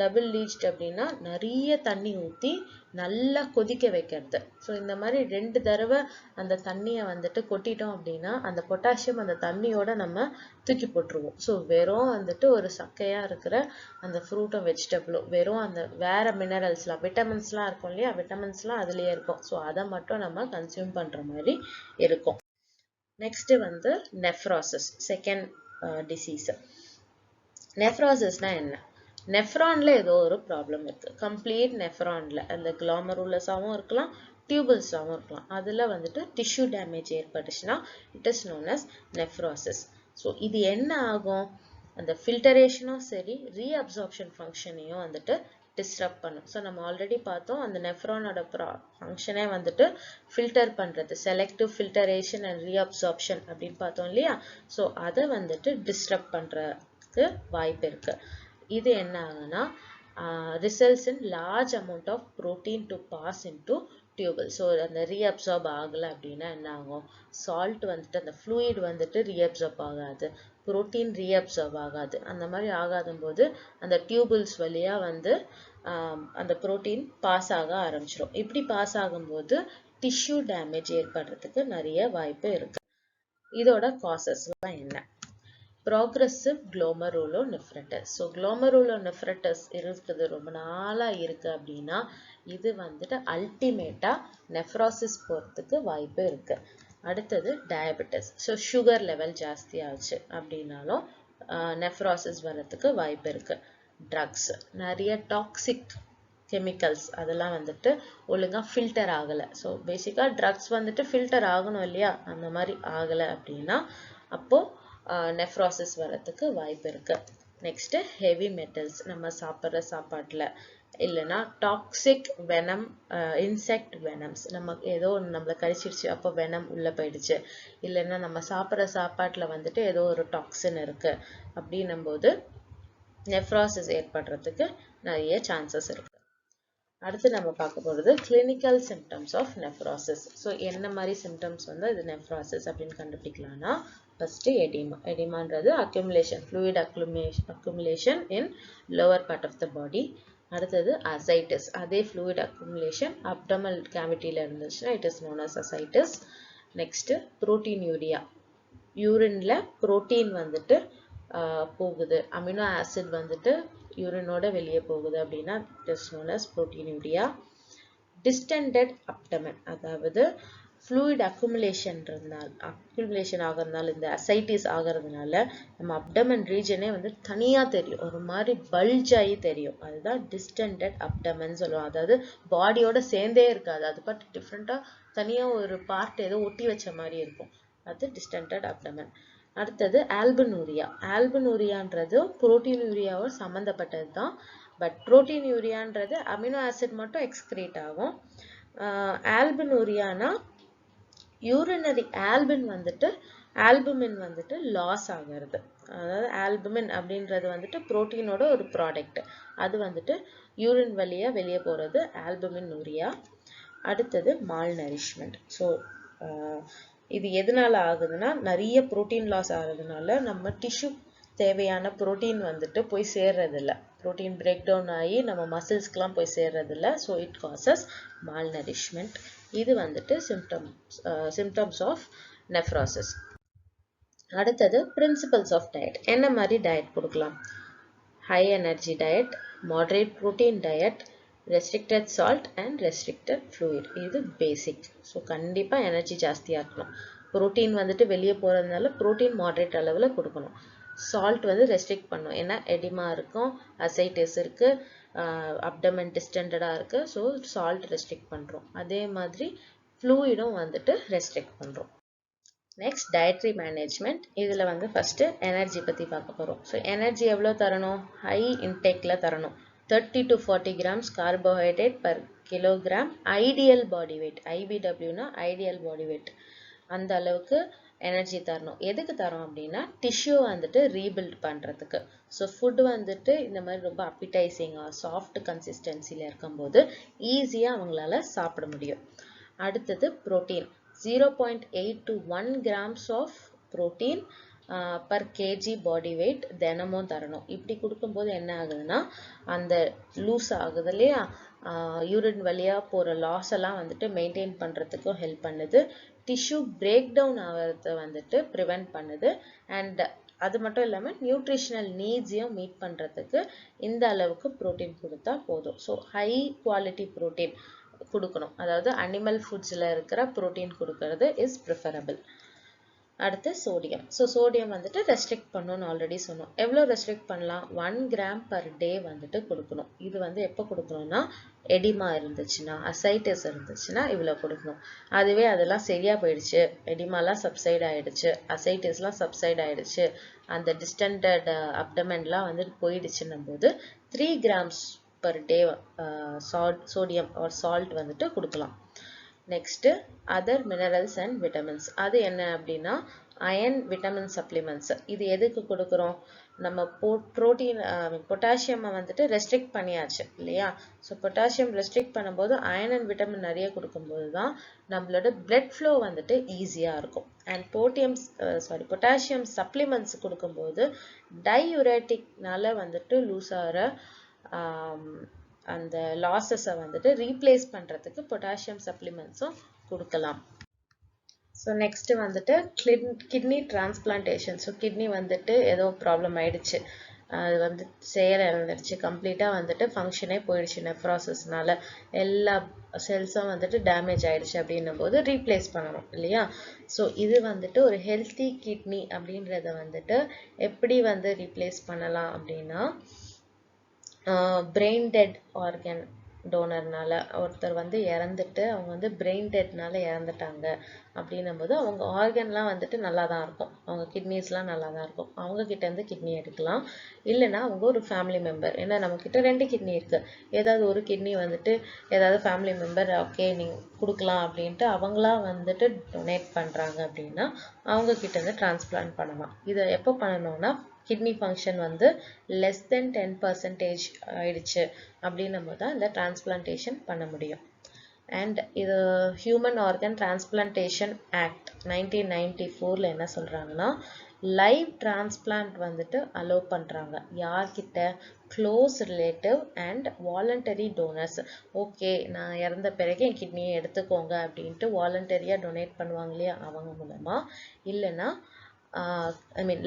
டபுள் லீச்ட் அப்படின்னா நிறைய தண்ணி ஊற்றி நல்லா கொதிக்க வைக்கிறது. ஸோ இந்த மாதிரி 2 தடவை அந்த தண்ணியை வந்துட்டு கொட்டிட்டோம் அப்படின்னா அந்த பொட்டாசியம் அந்த தண்ணியோட நம்ம தூக்கி போட்டுருவோம். ஸோ வெறும் வந்துட்டு ஒரு சக்கையா இருக்கிற அந்த ஃப்ரூட்டும் வெஜிடபிளும் வெறும் அந்த வேற மினரல்ஸ்லாம் விட்டமின்ஸ்லாம் இருக்கும் இல்லையா, விட்டமின்ஸ்லாம் அதுலயே இருக்கும். ஸோ அதை மட்டும் நம்ம கன்சியூம் பண்ற மாதிரி இருக்கும். நெக்ஸ்ட் வந்து நெஃப்ரோசிஸ், செகண்ட் டிசீஸ். நெஃப்ரோசிஸ்னா என்ன? நெஃப்ரான்ல ஏதோ ஒரு ப்ராப்ளம் இருக்கு. கம்ப்ளீட் நெஃப்ரான்ல அந்த கிளாமருலஸாவும் இருக்கலாம், டியூபிள்ஸாவும் இருக்கலாம். அதுல வந்துட்டு டிஷ்யூ டேமேஜ் ஏற்பட்டுச்சுன்னா it is known as nephrosis. So இது என்ன ஆகும், அந்த ஃபில்டரேஷனும் சரி ரீஅப்சார்ப்ஷன் ஃபங்க்ஷனையும் வந்துட்டு டிஸ்டர்ப் பண்ணும். ஸோ நம்ம ஆல்ரெடி பார்த்தோம் அந்த நெஃப்ரானோட ஃபங்க்ஷனே வந்துட்டு ஃபில்டர் பண்றது, செலக்டிவ் ஃபில்டரேஷன் அண்ட் ரீஅப்சார்ப்ஷன் அப்படின்னு பார்த்தோம் இல்லையா. ஸோ அதை வந்துட்டு டிஸ்டர்ப் பண்றதுக்கு வாய்ப்பு இருக்கு. இது என்ன ஆகுனா results in large amount of protein to pass into tubule. So அந்த ரீஅப்சார்ப் ஆகலை அப்படின்னா என்ன ஆகும், சால்ட் வந்துட்டு அந்த ஃப்ளூயிட் வந்துட்டு ரீஅப்சார்ப் ஆகாது, புரோட்டீன் ரீஅப்சார்ப் ஆகாது. அந்த மாதிரி ஆகாத போது அந்த டியூபிள்ஸ் வழியா வந்து அந்த புரோட்டீன் பாஸ் ஆக ஆரம்பிச்சிடும். இப்படி பாஸ் ஆகும்போது டிஷ்யூ டேமேஜ் ஏற்படுறதுக்கு நிறைய வாய்ப்பு இருக்கு. இதோட காசஸ்லாம் என்ன? progressive glomerulonephritis. So glomerulonephritis இருக்குது ரொம்ப நாளா இருக்கு அப்படின்னா இது வந்துட்டு அல்டிமேட்டா நெஃப்ரோசிஸ் போறதுக்கு வாய்ப்பு இருக்கு. அடுத்தது டயபெட்டிஸ். ஸோ சுகர் லெவல் ஜாஸ்தி ஆச்சு அப்படின்னாலும் நெஃப்ரோசிஸ் வரதுக்கு வாய்ப்பு இருக்கு. ட்ரக்ஸ், நிறைய டாக்ஸிக் கெமிக்கல்ஸ் அதெல்லாம் வந்துட்டு ஒழுங்கா ஃபில்டர் ஆகலை. ஸோ பேசிக்காக ட்ரக்ஸ் வந்துட்டு ஃபில்டர் ஆகணும் இல்லையா, அந்த மாதிரி ஆகலை அப்படின்னா அப்போ நெஃப்ரோசிஸ் வரதுக்கு வாய்ப்பு இருக்கு. நெக்ஸ்ட் ஹெவி மெட்டல்ஸ், நம்ம சாப்பிட்ற சாப்பாட்டில் இல்லைன்னா டாக்ஸிக் வெனம், இன்செக்ட் வெனம்ஸ், நமக்கு ஏதோ ஒன்று நம்மளை கடிச்சிருச்சு அப்போ வெனம் உள்ளே போயிடுச்சு, இல்லைன்னா நம்ம சாப்பிட்ற சாப்பாட்டில் வந்துட்டு ஏதோ ஒரு டாக்ஸின் இருக்கு அப்படின்னும் போது நெஃப்ரோசிஸ் ஏற்படுறதுக்கு நிறைய சான்சஸ் இருக்கு. அடுத்து நம்ம பார்க்க போகிறது clinical symptoms of nephrosis. So என்ன மாதிரி சிம்டம்ஸ் வந்து இது நெஃப்ரோசிஸ் அப்படின்னு கண்டுபிடிக்கலாம்னா ஃபர்ஸ்ட் எடிமா. எடிமான்றது accumulation, fluid accumulation in lower part of the body. அடுத்தது அசைட்டிஸ், அதே ஃப்ளூயிட் அக்யூமுலேஷன் அப்டமல் கேவிட்டியில் இருந்துச்சுன்னா it is known as ascites. Next proteinuria, யூரின்ல புரோட்டீன் வந்துட்டு போகுது, அமினோ ஆசிட் வந்துட்டு யூரினோட வெளியே போகுது அப்படின்னா it is known as proteinuria. Distended abdomen, அதாவது ஃப்ளூயிட் அக்குமுலேஷன் ஆகிறதுனால, இந்த அசைட்டிஸ் ஆகிறதுனால நம்ம அப்டமன் ரீஜனே வந்து தனியாக தெரியும், ஒரு மாதிரி பல்ஜ் ஆகி தெரியும். அதுதான் டிஸ்டெண்டட் அப்டமன் சொல்லுவோம். அதாவது பாடியோட சேர்ந்தே இருக்காது, அது பாட்டு டிஃப்ரெண்ட்டாக தனியாக ஒரு பார்ட் ஏதோ ஒட்டி வச்ச மாதிரி இருக்கும், அது டிஸ்டெண்டட் அப்டமன். அடுத்தது ஆல்பனூரியா. ஆல்பனூரியான்றது புரோட்டீன்யூரியாவோட சம்மந்தப்பட்டது தான், பட் புரோட்டீன்யூரியான்றது அமினோ ஆசிட் மட்டும் எக்ஸ்கிரீட் ஆகும். ஆல்பனூரியானா யூரினரி ஆல்புமின் வந்துட்டு லாஸ் ஆகிறது. அதாவது ஆல்புமின் அப்படின்றது வந்துட்டு புரோட்டீனோட ஒரு ப்ராடக்ட், அது வந்துட்டு யூரின் வழியா வெளியே போகிறது ஆல்புமினூரியா. அடுத்தது மால் நரிஷ்மெண்ட். ஸோ இது எதனால ஆகுதுன்னா நிறைய புரோட்டீன் லாஸ் ஆகிறதுனால நம்ம டிஷ்யூ தேவையான புரோட்டீன் வந்துட்டு போய் சேர்றதில்ல, புரோட்டீன் பிரேக் டவுன் ஆகி நம்ம மசில்ஸ்க்கெலாம் போய் சேர்றதில்ல. ஸோ இட் காசஸ் மால் நரிஷ்மெண்ட். இது வந்துட்டு சிம்டம்ஸ் ஆஃப் நெஃப்ரோசிஸ். அடுத்தது பிரின்சிபல்ஸ் ஆஃப் டயட். என்ன மாதிரி டயட் கொடுக்கலாம்? High energy diet, moderate protein diet, restricted salt and restricted fluid. இது பேசிக். ஸோ கண்டிப்பாக எனர்ஜி ஜாஸ்தியாக இருக்கணும். ப்ரோட்டீன் வந்துட்டு வெளியே போகிறதுனால ப்ரோட்டீன் மாடரேட் அளவில் கொடுக்கணும். சால்ட் வந்து ரெஸ்ட்ரிக்ட் பண்ணும், ஏன்னா எடிமா இருக்கும், அசைட்டிஸ் இருக்குது, அப்டமன் டிஸ்டெண்டடாக இருக்குது. ஸோ சால்ட் ரெஸ்ட்ரிக்ட் பண்ணுறோம். அதே மாதிரி ஃப்ளூயிடும் வந்துட்டு ரெஸ்ட்ரிக்ட் பண்ணுறோம். Next dietary management. இதில் வந்து ஃபஸ்ட்டு எனர்ஜி பற்றி பார்க்க போகிறோம். ஸோ எனர்ஜி எவ்வளோ தரணும்? ஹை இன்டேக்கில் தரணும். 30 to 40 grams carbohydrate per kilogram ideal body weight. ஐபிடபிள்யூனா ஐடியல் பாடி வெயிட். அந்த அளவுக்கு எனர்ஜி தரணும். எதுக்கு தரோம் அப்படின்னா டிஷ்யூ வந்துட்டு ரீபில்ட் பண்ணுறதுக்கு. ஸோ ஃபுட் வந்துட்டு இந்த மாதிரி ரொம்ப அப்பிடைசிங்காக சாஃப்ட் கன்சிஸ்டன்சியில் இருக்கும்போது ஈஸியாக அவங்களால சாப்பிட முடியும். அடுத்தது protein. 0.8 to 1 grams of protein per K G body weight தினமும் தரணும். இப்படி கொடுக்கும்போது என்ன ஆகுதுன்னா அந்த லூஸ் ஆகுது இல்லையா, யூரின் வழியாக போகிற லாஸ் எல்லாம் வந்துட்டு மெயின்டைன் பண்ணுறதுக்கும் ஹெல்ப் பண்ணுது. டிஷ்யூ பிரேக் டவுன் ஆகிறத வந்துட்டு ப்ரிவெண்ட் பண்ணுது. அண்ட் அது மட்டும் இல்லாமல் நியூட்ரிஷனல் நீட்ஸையும் மீட் பண்ணுறதுக்கு இந்த அளவுக்கு ப்ரோட்டீன் கொடுத்தா போதும். ஸோ ஹை குவாலிட்டி ப்ரோட்டீன் கொடுக்கணும், அதாவது அனிமல் ஃபுட்ஸில் இருக்கிற ப்ரோட்டீன் கொடுக்கறது இஸ் ப்ரிஃபரபிள். அடுத்து சோடியம். ஸோ சோடியம் வந்துட்டு ரெஸ்ட்ரிக்ட் பண்ணணும்னு ஆல்ரெடி சொன்னோம். எவ்வளோ ரெஸ்ட்ரிக்ட் பண்ணலாம்? 1 gram per day வந்துட்டு கொடுக்கணும். இது வந்து எப்போ கொடுக்கணும்னா எடிமா இருந்துச்சுன்னா, அசைட்டிஸ் இருந்துச்சுன்னா இவ்வளோ கொடுக்கணும். அதுவே அதெல்லாம் சரியாக போயிடுச்சு, எடிமாலாம் சப்சைட் ஆகிடுச்சு, அசைட்டிஸ்லாம் சப்சைட் ஆகிடுச்சு, அந்த டிஸ்டெண்டட் அப்டமென்லாம் வந்துட்டு போயிடுச்சுன்னும் போது 3 grams per day sodium or salt வந்துட்டு கொடுக்கலாம். Next other minerals and vitamins. அது என்ன அப்படின்னா அயன் விட்டமின் சப்ளிமெண்ட்ஸ். இது எதுக்கு கொடுக்குறோம்? நம்ம ப்ரோட்டீன் பொட்டாசியம் வந்துட்டு ரெஸ்ட்ரிக்ட் பண்ணியாச்சு இல்லையா. ஸோ பொட்டாசியம் ரெஸ்ட்ரிக்ட் பண்ணும்போது அயன் அண்ட் விட்டமின் நிறைய கொடுக்கும்போது தான் நம்மளோட பிளட் ஃப்ளோ வந்துட்டு ஈஸியாக இருக்கும். அண்ட் பொட்டாசியம் சப்ளிமெண்ட்ஸ் கொடுக்கும்போது டையூரேட்டிக்னால வந்துட்டு லூஸ் ஆகிற அந்த லாஸஸை வந்துட்டு ரீப்ளேஸ் பண்ணுறதுக்கு பொட்டாசியம் சப்ளிமெண்ட்ஸும் கொடுக்கலாம். ஸோ நெக்ஸ்ட்டு வந்துட்டு கிட்னி டிரான்ஸ்பிளான்டேஷன். ஸோ கிட்னி வந்துட்டு ஏதோ ப்ராப்ளம் ஆயிடுச்சு, அது வந்து செயல் இழந்துடுச்சு, கம்ப்ளீட்டாக வந்துட்டு ஃபங்க்ஷனே போயிடுச்சு நெஃப்ராசிஸ்னால, எல்லா செல்ஸும் வந்துட்டு டேமேஜ் ஆயிடுச்சு அப்படின்னும் போது ரீப்ளேஸ் பண்ணணும் இல்லையா? ஸோ இது வந்துட்டு ஒரு ஹெல்த்தி கிட்னி அப்படின்றத வந்துட்டு எப்படி வந்து ரீப்ளேஸ் பண்ணலாம் அப்படின்னா, பிரெயின் டெட் ஆர்கன் டோனர்னால ஒருத்தர் வந்து இறந்துட்டு அவங்க வந்து பிரெயின் டெட்னால இறந்துட்டாங்க அப்படின்னும் போது அவங்க ஆர்கன்லாம் வந்துட்டு நல்லா தான் இருக்கும், அவங்க கிட்னிஸ்லாம் நல்லா தான் இருக்கும், அவங்க கிட்ட இருந்து கிட்னி எடுக்கலாம். இல்லைன்னா அவங்க ஒரு ஃபேமிலி மெம்பர், ஏன்னா நம்மக்கிட்ட 2 கிட்னி இருக்குது, ஏதாவது ஒரு கிட்னி வந்துட்டு ஏதாவது ஃபேமிலி மெம்பர் ஓகே நீங்கள் கொடுக்கலாம் அப்படின்ட்டு அவங்களா வந்துட்டு டொனேட் பண்ணுறாங்க அப்படின்னா அவங்க கிட்ட இருந்து டிரான்ஸ்பிளான்ட் பண்ணலாம். இதை எப்போ பண்ணணும்னா கிட்னி ஃபங்க்ஷன் வந்து less than 10% ஆயிடுச்சு அப்படின்னும் போது தான் இந்த டிரான்ஸ்பிளான்டேஷன் பண்ண முடியும். அண்ட் இது ஹியூமன் ஆர்கன் டிரான்ஸ்பிளான்டேஷன் ஆக்ட் 1994 என்ன சொல்கிறாங்கன்னா, லைவ் டிரான்ஸ்பிளான்ட் வந்துட்டு அலோவ் பண்ணுறாங்க. யார்கிட்ட? Close relative and voluntary donors. Okay நான் இறந்த பிறகு என் கிட்னியை எடுத்துக்கோங்க அப்படின்ட்டு வாலண்டரியாக டொனேட் பண்ணுவாங்க இல்லையா, அவங்க மூலமாக. இல்லைன்னா ஐ மீன்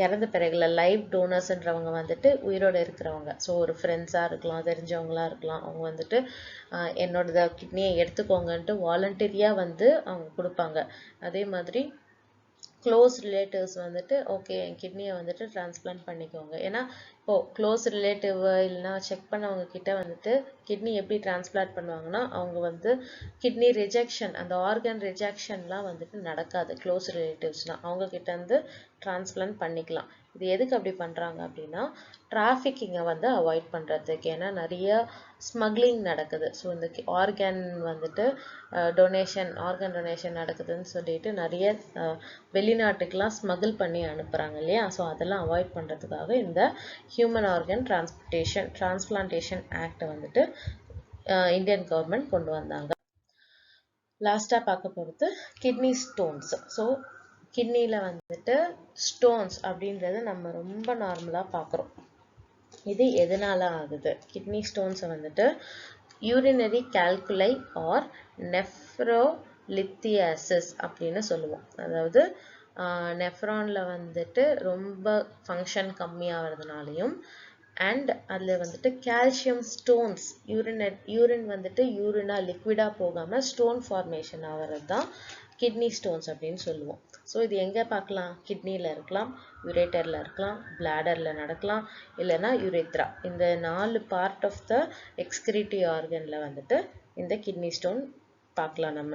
இறந்த பிறகுல லைவ் டோனர்ஸ்ன்றவங்க வந்துட்டு உயிரோடு இருக்கிறவங்க, ஸோ ஒரு ஃப்ரெண்ட்ஸாக இருக்கலாம், தெரிஞ்சவங்களா இருக்கலாம், அவங்க வந்துட்டு என்னோட கிட்னியை எடுத்துக்கோங்கன்ட்டு வாலண்டரியாக வந்து அவங்க கொடுப்பாங்க. அதே மாதிரி க்ளோஸ் ரிலேட்டிவ்ஸ் வந்துட்டு ஓகே என் கிட்னியை வந்துட்டு டிரான்ஸ்பிளான்ட் பண்ணிக்கோங்க. ஏன்னா இப்போது க்ளோஸ் ரிலேட்டிவ் இல்லைன்னா செக் பண்ணவங்க கிட்ட வந்துட்டு கிட்னி எப்படி டிரான்ஸ்பிளான்ட் பண்ணுவாங்கன்னா, அவங்க வந்து கிட்னி ரிஜெக்ஷன், அந்த ஆர்கன் ரிஜெக்ஷன்லாம் வந்துட்டு நடக்காது. க்ளோஸ் ரிலேட்டிவ்ஸ்னால் அவங்க கிட்ட இருந்து டிரான்ஸ்பிளான்ட் பண்ணிக்கலாம். இது எதுக்கு அப்படி பண்ணுறாங்க அப்படின்னா, டிராஃபிக்கிங்கை வந்து அவாய்ட் பண்ணுறதுக்கு. ஏன்னா நிறைய ஸ்மக்லிங் நடக்குது. ஸோ இந்த ஆர்கன் வந்துட்டு ஆர்கன் டொனேஷன் நடக்குதுன்னு சொல்லிட்டு நிறைய வெளிநாட்டுக்கெலாம் ஸ்மகிள் பண்ணி அனுப்புகிறாங்க இல்லையா? ஸோ அதெல்லாம் அவாய்ட் பண்ணுறதுக்காக இந்த ஹியூமன் ஆர்கன் டிரான்ஸ்பிளான்டேஷன் ஆக்டை வந்துட்டு இந்தியன் கவர்மெண்ட் கொண்டு வந்தாங்க. லாஸ்ட்டாக பார்க்க போகிறது கிட்னி ஸ்டோன்ஸ். ஸோ கிட்னியில் வந்துட்டு ஸ்டோன்ஸ் அப்படின்றத நம்ம ரொம்ப நார்மலாக பார்க்குறோம். இது எதனால ஆகுது? கிட்னி ஸ்டோன்ஸை வந்துட்டு யூரினரி கால்குலை ஆர் நெஃப்ரோலித்தியாசிஸ் அப்படின்னு சொல்லுவோம். அதாவது நெஃப்ரானில் வந்துட்டு ரொம்ப ஃபங்க்ஷன் கம்மியாகிறதுனாலையும் அண்ட் அதில் வந்துட்டு கால்சியம் ஸ்டோன்ஸ், யூரின் வந்துட்டு யூரினாக லிக்விடாக போகாமல் ஸ்டோன் ஃபார்மேஷன் ஆகிறது தான் கிட்னி ஸ்டோன்ஸ் அப்படின்னு சொல்லுவோம். ஸோ இது எங்கே பார்க்கலாம்? கிட்னியில் இருக்கலாம், யுரேட்டரில் இருக்கலாம், பிளாடரில் நடக்கலாம், இல்லைன்னா யுரேத்ரா. இந்த 4 பார்ட் ஆஃப் த எக்ஸ்கிரீட்டிவ் ஆர்கனில் வந்துட்டு இந்த கிட்னி ஸ்டோன் பார்க்கலாம் நம்ம.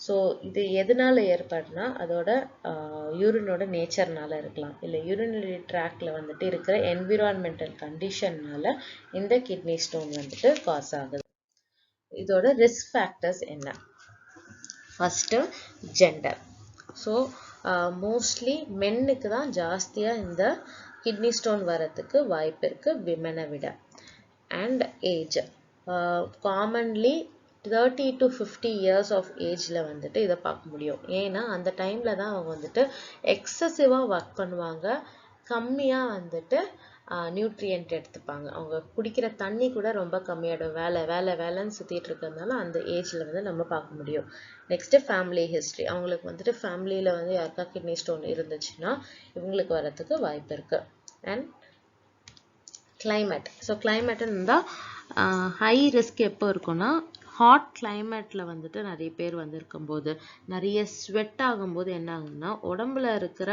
ஸோ இது எதனால ஏற்படுனா அதோட யூரினோட நேச்சர்னால இருக்கலாம், இல்லை யூரினரி ட்ராக்டில் வந்துட்டு இருக்கிற என்விரான்மெண்டல் கண்டிஷன்னால இந்த கிட்னி ஸ்டோன் வந்துட்டு காஸ் ஆகுது. இதோட ரிஸ்க் ஃபேக்டர்ஸ் என்ன? First gender. ஸோ மோஸ்ட்லி மென்னுக்கு தான் ஜாஸ்தியாக இந்த கிட்னி ஸ்டோன் வரத்துக்கு வாய்ப்பு இருக்குது விமனை விட. And age, commonly 30 to 50 years of ஏஜில் வந்துட்டு இதை பார்க்க முடியும். ஏன்னா அந்த டைமில் தான் அவங்க வந்துட்டு எக்ஸசிவாக ஒர்க் பண்ணுவாங்க, கம்மியாக வந்துட்டு நியூட்ரியன்ட் எடுத்துப்பாங்க, அவங்க குடிக்கிற தண்ணி கூட ரொம்ப கம்மியாகிடும், வேலைன்னு சுற்றிட்டு இருக்கிறதுனால அந்த ஏஜில் வந்து நம்ம பார்க்க முடியும். நெக்ஸ்ட்டு ஃபேமிலி ஹிஸ்ட்ரி, அவங்களுக்கு வந்துட்டு ஃபேமிலியில் வந்து யாருக்கா கிட்னி ஸ்டோன் இருந்துச்சுன்னா இவங்களுக்கு வரத்துக்கு வாய்ப்பு இருக்குது. And climate. ஸோ கிளைமேட்டுன்னு இருந்தால் ஹை ரிஸ்க் எப்போ இருக்குன்னா, ஹாட் கிளைமேட்டில் வந்துட்டு நிறைய பேர் வந்திருக்கும்போது, நிறைய ஸ்வெட் ஆகும்போது என்ன ஆகுதுன்னா உடம்புல இருக்கிற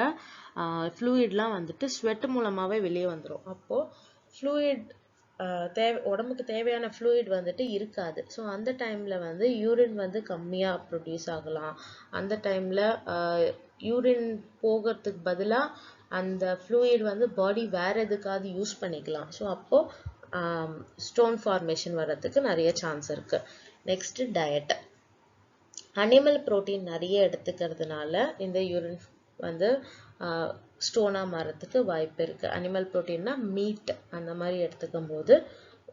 ஃப்ளூயிட்லாம் வந்துட்டு ஸ்வெட் மூலமாகவே வெளியே வந்துடும். அப்போது ஃப்ளூயிட் உடம்புக்கு தேவையான ஃப்ளூயிட் வந்துட்டு இருக்காது. ஸோ அந்த டைமில் வந்து யூரின் வந்து கம்மியாக ப்ரொடியூஸ் ஆகலாம். அந்த டைமில் யூரின் போகிறதுக்கு பதிலாக அந்த ஃப்ளூயிட் வந்து பாடி வேறு எதுக்காவது யூஸ் பண்ணிக்கலாம். ஸோ அப்போது ஸ்டோன் ஃபார்மேஷன் வர்றதுக்கு நிறைய சான்ஸ் இருக்குது. Next diet. அனிமல் ப்ரோட்டீன் நிறைய எடுத்துக்கிறதுனால இந்த யூரின் வந்து ஸ்டோனாக மாறத்துக்கு வாய்ப்பு இருக்குது. அனிமல் ப்ரோட்டீன்னா மீட் அந்த மாதிரி எடுத்துக்கும் போது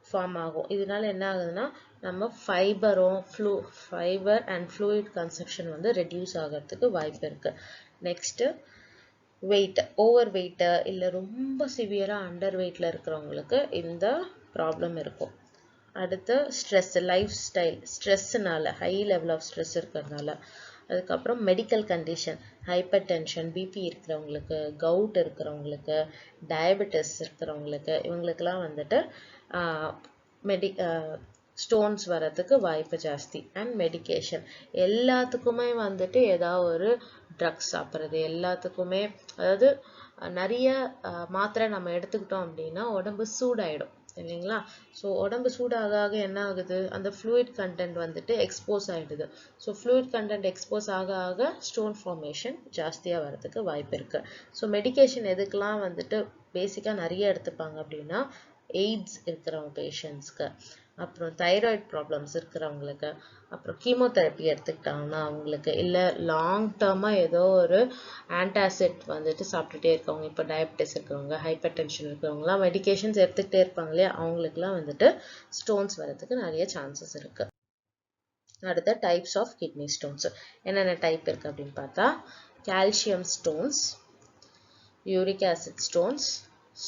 ஃபார்ம் ஆகும். இதனால என்ன ஆகுதுன்னா நம்ம ஃபைபர் அண்ட் ஃப்ளூயிட் கன்சப்ஷன் வந்து ரெடியூஸ் ஆகிறதுக்கு வாய்ப்பு இருக்குது. நெக்ஸ்ட்டு வெயிட், ஓவர் வெயிட்டு இல்லை ரொம்ப சிவியராக அண்டர் வெயிட்டில் இருக்கிறவங்களுக்கு இந்த ப்ராப்ளம் இருக்கும். அடுத்து ஸ்ட்ரெஸ், லைஃப் ஸ்டைல் ஸ்ட்ரெஸ்ஸுனால, ஹை லெவல் ஆஃப் ஸ்ட்ரெஸ் இருக்கிறதுனால. அதுக்கப்புறம் medical condition, hypertension, BP இருக்கிறவங்களுக்கு, கவுட் இருக்கிறவங்களுக்கு, டயபெட்டிஸ் இருக்கிறவங்களுக்கு, இவங்களுக்கெல்லாம் வந்துட்டு ஸ்டோன்ஸ் வரதுக்கு வாய்ப்பு ஜாஸ்தி. அண்ட் மெடிகேஷன், எல்லாத்துக்குமே வந்துட்டு ஏதாவது ஒரு ட்ரக்ஸ் சாப்பிட்றது, எல்லாத்துக்குமே அதாவது நிறைய மாத்திரை நம்ம எடுத்துக்கிட்டோம் அப்படின்னா உடம்பு சூடாயிடும் இல்லைங்களா. ஸோ உடம்பு சூடாக என்ன ஆகுது, அந்த ஃப்ளூயிட் கண்டென்ட் வந்துட்டு எக்ஸ்போஸ் ஆகிடுது. ஸோ ஃப்ளூயிட் கண்டென்ட் எக்ஸ்போஸ் ஆக ஸ்டோன் ஃபார்மேஷன் ஜாஸ்தியாக வரதுக்கு வாய்ப்பு இருக்குது. ஸோ மெடிகேஷன் எதுக்கெல்லாம் வந்துட்டு பேசிக்காக நிறைய எடுத்துப்பாங்க அப்படின்னா, எய்ட்ஸ் இருக்கிறவங்க பேஷண்ட்ஸ்க்கு, அப்புறம் தைராய்டு ப்ராப்ளம்ஸ் இருக்கிறவங்களுக்கு, அப்புறம் கீமோதெரப்பி எடுத்துக்கிட்டாங்கன்னா அவங்களுக்கு, இல்லை லாங் டேர்மாக ஏதோ ஒரு ஆன்டாசிட் வந்துட்டு சாப்பிட்டுட்டே இருக்கவங்க, இப்போ டயபெட்டிஸ் இருக்கிறவங்க, ஹைப்பர் டென்ஷன் இருக்கிறவங்களாம் மெடிகேஷன்ஸ் எடுத்துக்கிட்டே இருப்பாங்க இல்லையா, அவங்களுக்குலாம் வந்துட்டு ஸ்டோன்ஸ் வரதுக்கு நிறைய சான்சஸ் இருக்குது. அடுத்த டைப்ஸ் ஆஃப் கிட்னி ஸ்டோன்ஸ் என்னென்ன டைப் இருக்குது அப்படின்னு பார்த்தா, calcium stones, uric acid stones,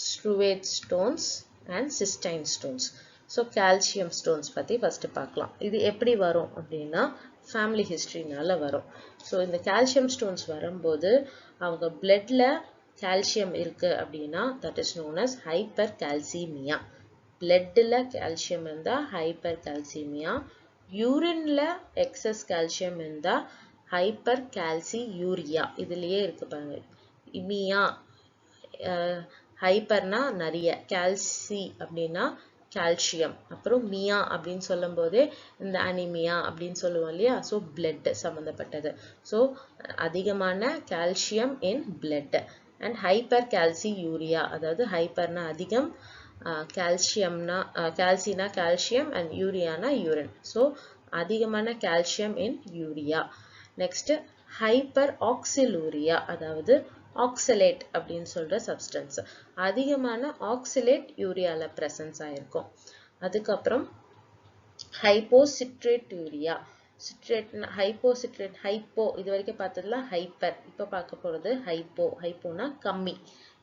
struvite stones and cystine stones. So calcium stones பற்றி ஃபஸ்ட்டு பார்க்கலாம். இது எப்படி வரும் அப்படின்னா, ஃபேமிலி ஹிஸ்ட்ரினால வரும். ஸோ இந்த கால்சியம் ஸ்டோன்ஸ் வரும்போது அவங்க பிளட்ல கால்சியம் இருக்குது அப்படின்னா that is known as hypercalcaemia. பிளட்டில் கால்சியம் இருந்தால் ஹைப்பர் கால்சிமியா, யூரின்ல எக்ஸஸ் கால்சியம் இருந்தால் ஹைப்பர் கால்சி யூரியா. இதுலேயே இருக்கு பாருங்க, இமியா ஹைப்பர்னா நிறைய, கால்சி அப்படின்னா கால்சியம், அப்புறம் மியா அப்படின்னு சொல்லும் போதே இந்த அனிமியா அப்படின்னு சொல்லுவோம் இல்லையா. ஸோ பிளட் சம்மந்தப்பட்டது. ஸோ அதிகமான calcium in blood. And hypercalciuria, அதாவது ஹைப்பர்னா அதிகம், கால்சியம்னா கால்சினா கால்சியம் அண்ட் யூரியானா யூரின். ஸோ அதிகமான calcium in urea. Next hyperoxaluria, அதாவது ஆக்சலேட் அப்படின்னு சொல்ற சப்ஸ்டன்ஸ், அதிகமான ஆக்சிலேட் யூரியால பிரசன்ஸ் ஆயிருக்கும். அதுக்கப்புறம் ஹைப்போசிட்ரேட் யூரியா, சிட்ரேட்னா ஹைப்போசிட்ரேட், ஹைப்போ இது வரைக்கும் பார்த்ததுல ஹைப்பர், இப்போ பார்க்க போறது ஹைப்போ. ஹைப்போனா கம்மி.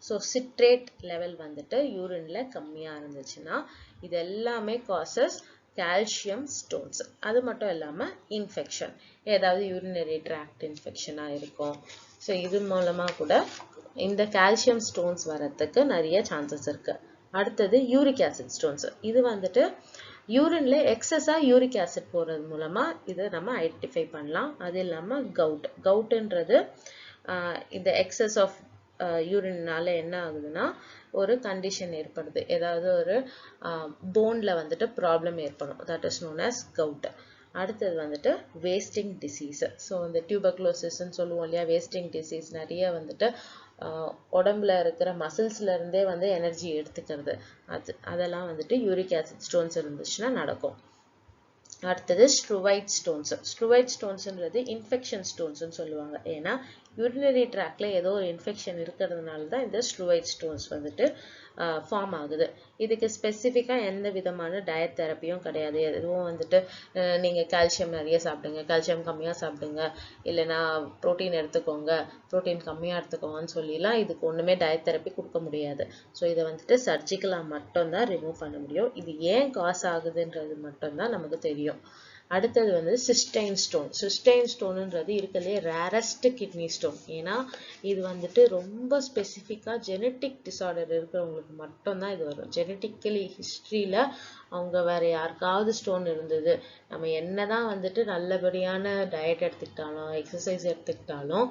ஸோ சிட்ரேட் லெவல் வந்துட்டு யூரின்ல கம்மியா இருந்துச்சுன்னா இது எல்லாமே காசஸ் கால்சியம் ஸ்டோன்ஸ். அது மட்டும் இல்லாமல் இன்ஃபெக்ஷன், ஏதாவது யூரினரி ட்ராக்ட் இன்ஃபெக்ஷனாக இருக்கும். ஸோ இது மூலமாக கூட இந்த கால்சியம் ஸ்டோன்ஸ் வரத்துக்கு நிறைய சான்சஸ் இருக்கு. அடுத்தது யூரிக் ஆசிட் ஸ்டோன்ஸ். இது வந்துட்டு யூரின்ல எக்ஸஸாக யூரிக் ஆசிட் போகிறது மூலமாக இதை நம்ம ஐடென்டிஃபை பண்ணலாம். அது இல்லாமல் கவுட்டுன்றது இந்த எக்ஸஸ் ஆஃப் யூரின்னால என்ன ஆகுதுன்னா ஒரு கண்டிஷன் ஏற்படுது, ஏதாவது ஒரு போன்ல வந்துட்டு ப்ராப்ளம் ஏற்படும், that is known as gout. அடுத்தது வந்துட்டு வேஸ்டிங் டிசீஸ். ஸோ இந்த டியூபர்குலோசிஸ்ன்னு சொல்லுவோம் இல்லையா, வேஸ்டிங் டிசீஸ் நிறைய வந்துட்டு உடம்புல இருக்கிற மசில்ஸ்ல இருந்தே வந்து எனர்ஜி எடுத்துக்கிறது, அதெல்லாம் வந்துட்டு யூரிக் ஆசிட் ஸ்டோன்ஸ் இருந்துச்சுன்னா நடக்கும். அடுத்தது ஸ்ட்ரூவைட் ஸ்டோன்ஸ். ஸ்ட்ரூவைட் ஸ்டோன்ஸ்ன்றது இன்ஃபெக்ஷன் ஸ்டோன்ஸ்ன்னு சொல்லுவாங்க. ஏன்னா யூரினரி ட்ராக்ல ஏதோ ஒரு இன்ஃபெக்ஷன் இருக்கிறதுனால தான் இந்த ஸ்ட்ரூவைட் ஸ்டோன்ஸ் வந்துட்டு ஃபார்ம் ஆகுது. இதுக்கு ஸ்பெசிஃபிக்காக எந்த விதமான டயட் தெரப்பியும் கிடையாது. எதுவும் வந்துட்டு நீங்கள் கால்சியம் நிறைய சாப்பிடுங்க, கால்சியம் கம்மியாக சாப்பிடுங்க, இல்லைனா ப்ரோட்டீன் எடுத்துக்கோங்க, ப்ரோட்டீன் கம்மியாக எடுத்துக்கோங்கன்னு சொல்லிலாம் இதுக்கு ஒன்றுமே டயட் தெரப்பி கொடுக்க முடியாது. ஸோ இதை வந்துட்டு சர்ஜிக்கலாக மட்டும்தான் ரிமூவ் பண்ண முடியும். இது ஏன் காஸ் ஆகுதுன்றது மட்டும்தான் நமக்கு தெரியும். அடுத்தது வந்து சிஸ்டைன் ஸ்டோன். சிஸ்டைன் ஸ்டோனுன்றது இருக்கிறதுலே ரேரஸ்ட் கிட்னி ஸ்டோன். ஏன்னா இது வந்துட்டு ரொம்ப ஸ்பெசிஃபிக்காக ஜெனட்டிக் டிஸார்டர் இருக்கிறவங்களுக்கு மட்டும்தான் இது வரும். ஜெனட்டிக்கலி ஹிஸ்ட்ரியில் அவங்க வேற யாருக்காவது ஸ்டோன் இருந்தது, நம்ம என்னதான் வந்துட்டு நல்லபடியான டயட் எடுத்துக்கிட்டாலும் எக்ஸசைஸ் எடுத்துக்கிட்டாலும்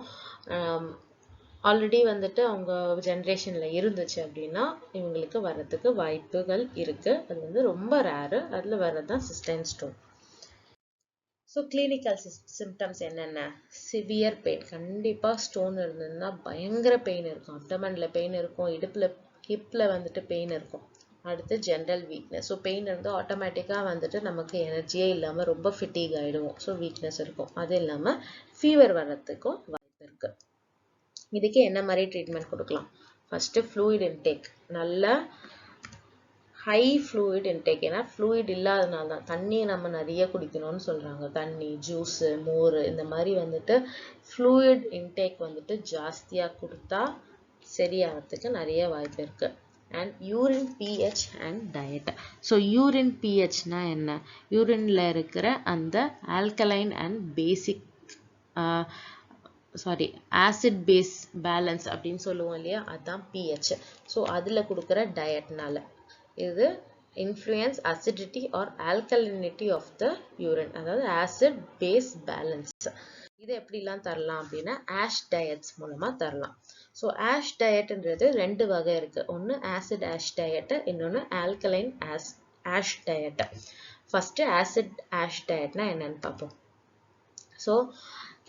ஆல்ரெடி வந்துட்டு அவங்க ஜென்ரேஷனில் இருந்துச்சு அப்படின்னா இவங்களுக்கு வர்றதுக்கு வாய்ப்புகள் இருக்குது. அது வந்து ரொம்ப ரேரு. அதில் வர்றது தான் cystine stone. So clinical symptoms என்னென்ன? Severe pain. கண்டிப்பாக ஸ்டோன் இருந்ததுன்னா பயங்கர பெயின் இருக்கும். அப்டமனில் பெயின் இருக்கும், இடுப்பில் ஹிப்பில் வந்துட்டு பெயின் இருக்கும். அடுத்து ஜென்ரல் வீக்னஸ். ஸோ பெயின் இருந்தால் ஆட்டோமேட்டிக்காக வந்துட்டு நமக்கு எனர்ஜியே இல்லாமல் ரொம்ப ஃபிட்டிக் ஆகிடுவோம். ஸோ வீக்னஸ் இருக்கும். அது இல்லாமல் ஃபீவர் வர்றதுக்கும் வாய்ப்பு இருக்குது. இதுக்கு என்ன மாதிரி ட்ரீட்மெண்ட் கொடுக்கலாம்? ஃபஸ்ட்டு ஃப்ளூயிட் இன்டேக், நல்ல ஹை ஃப்ளூயிட் இன்டேக். ஏன்னா ஃப்ளூயிட் இல்லாதனால தான் தண்ணியை நம்ம நிறைய குடிக்கணும்னு சொல்கிறாங்க. தண்ணி, ஜூஸு, மோர் இந்த மாதிரி வந்துட்டு ஃப்ளூயிட் இன்டேக் வந்துட்டு ஜாஸ்தியாக கொடுத்தா சரியாகிறதுக்கு நிறைய வாய்ப்பு இருக்குது. And urine pH and diet. So urine பிஹெச்னா என்ன? யூரினில் இருக்கிற அந்த alkaline and basic sorry acid base balance அப்படின்னு சொல்லுவோம் இல்லையா, அதுதான் pH. ஸோ அதில் கொடுக்குற டயட்னால இது influence acidity or alkalinity of the urine, அதாவது acid base balance. இது எப்படிலாம் தரலாம் அப்படின்னா ஆஷ் டயட்ஸ் மூலமா தரலாம். ஸோ ஆஷ் டயட்ன்றது ரெண்டு வகை இருக்கு. ஒன்று ஆசிட் ஆஷ் டயட், இன்னொன்று alkaline ash diet. First acid ash டயட்னா என்னன்னு பார்ப்போம். ஸோ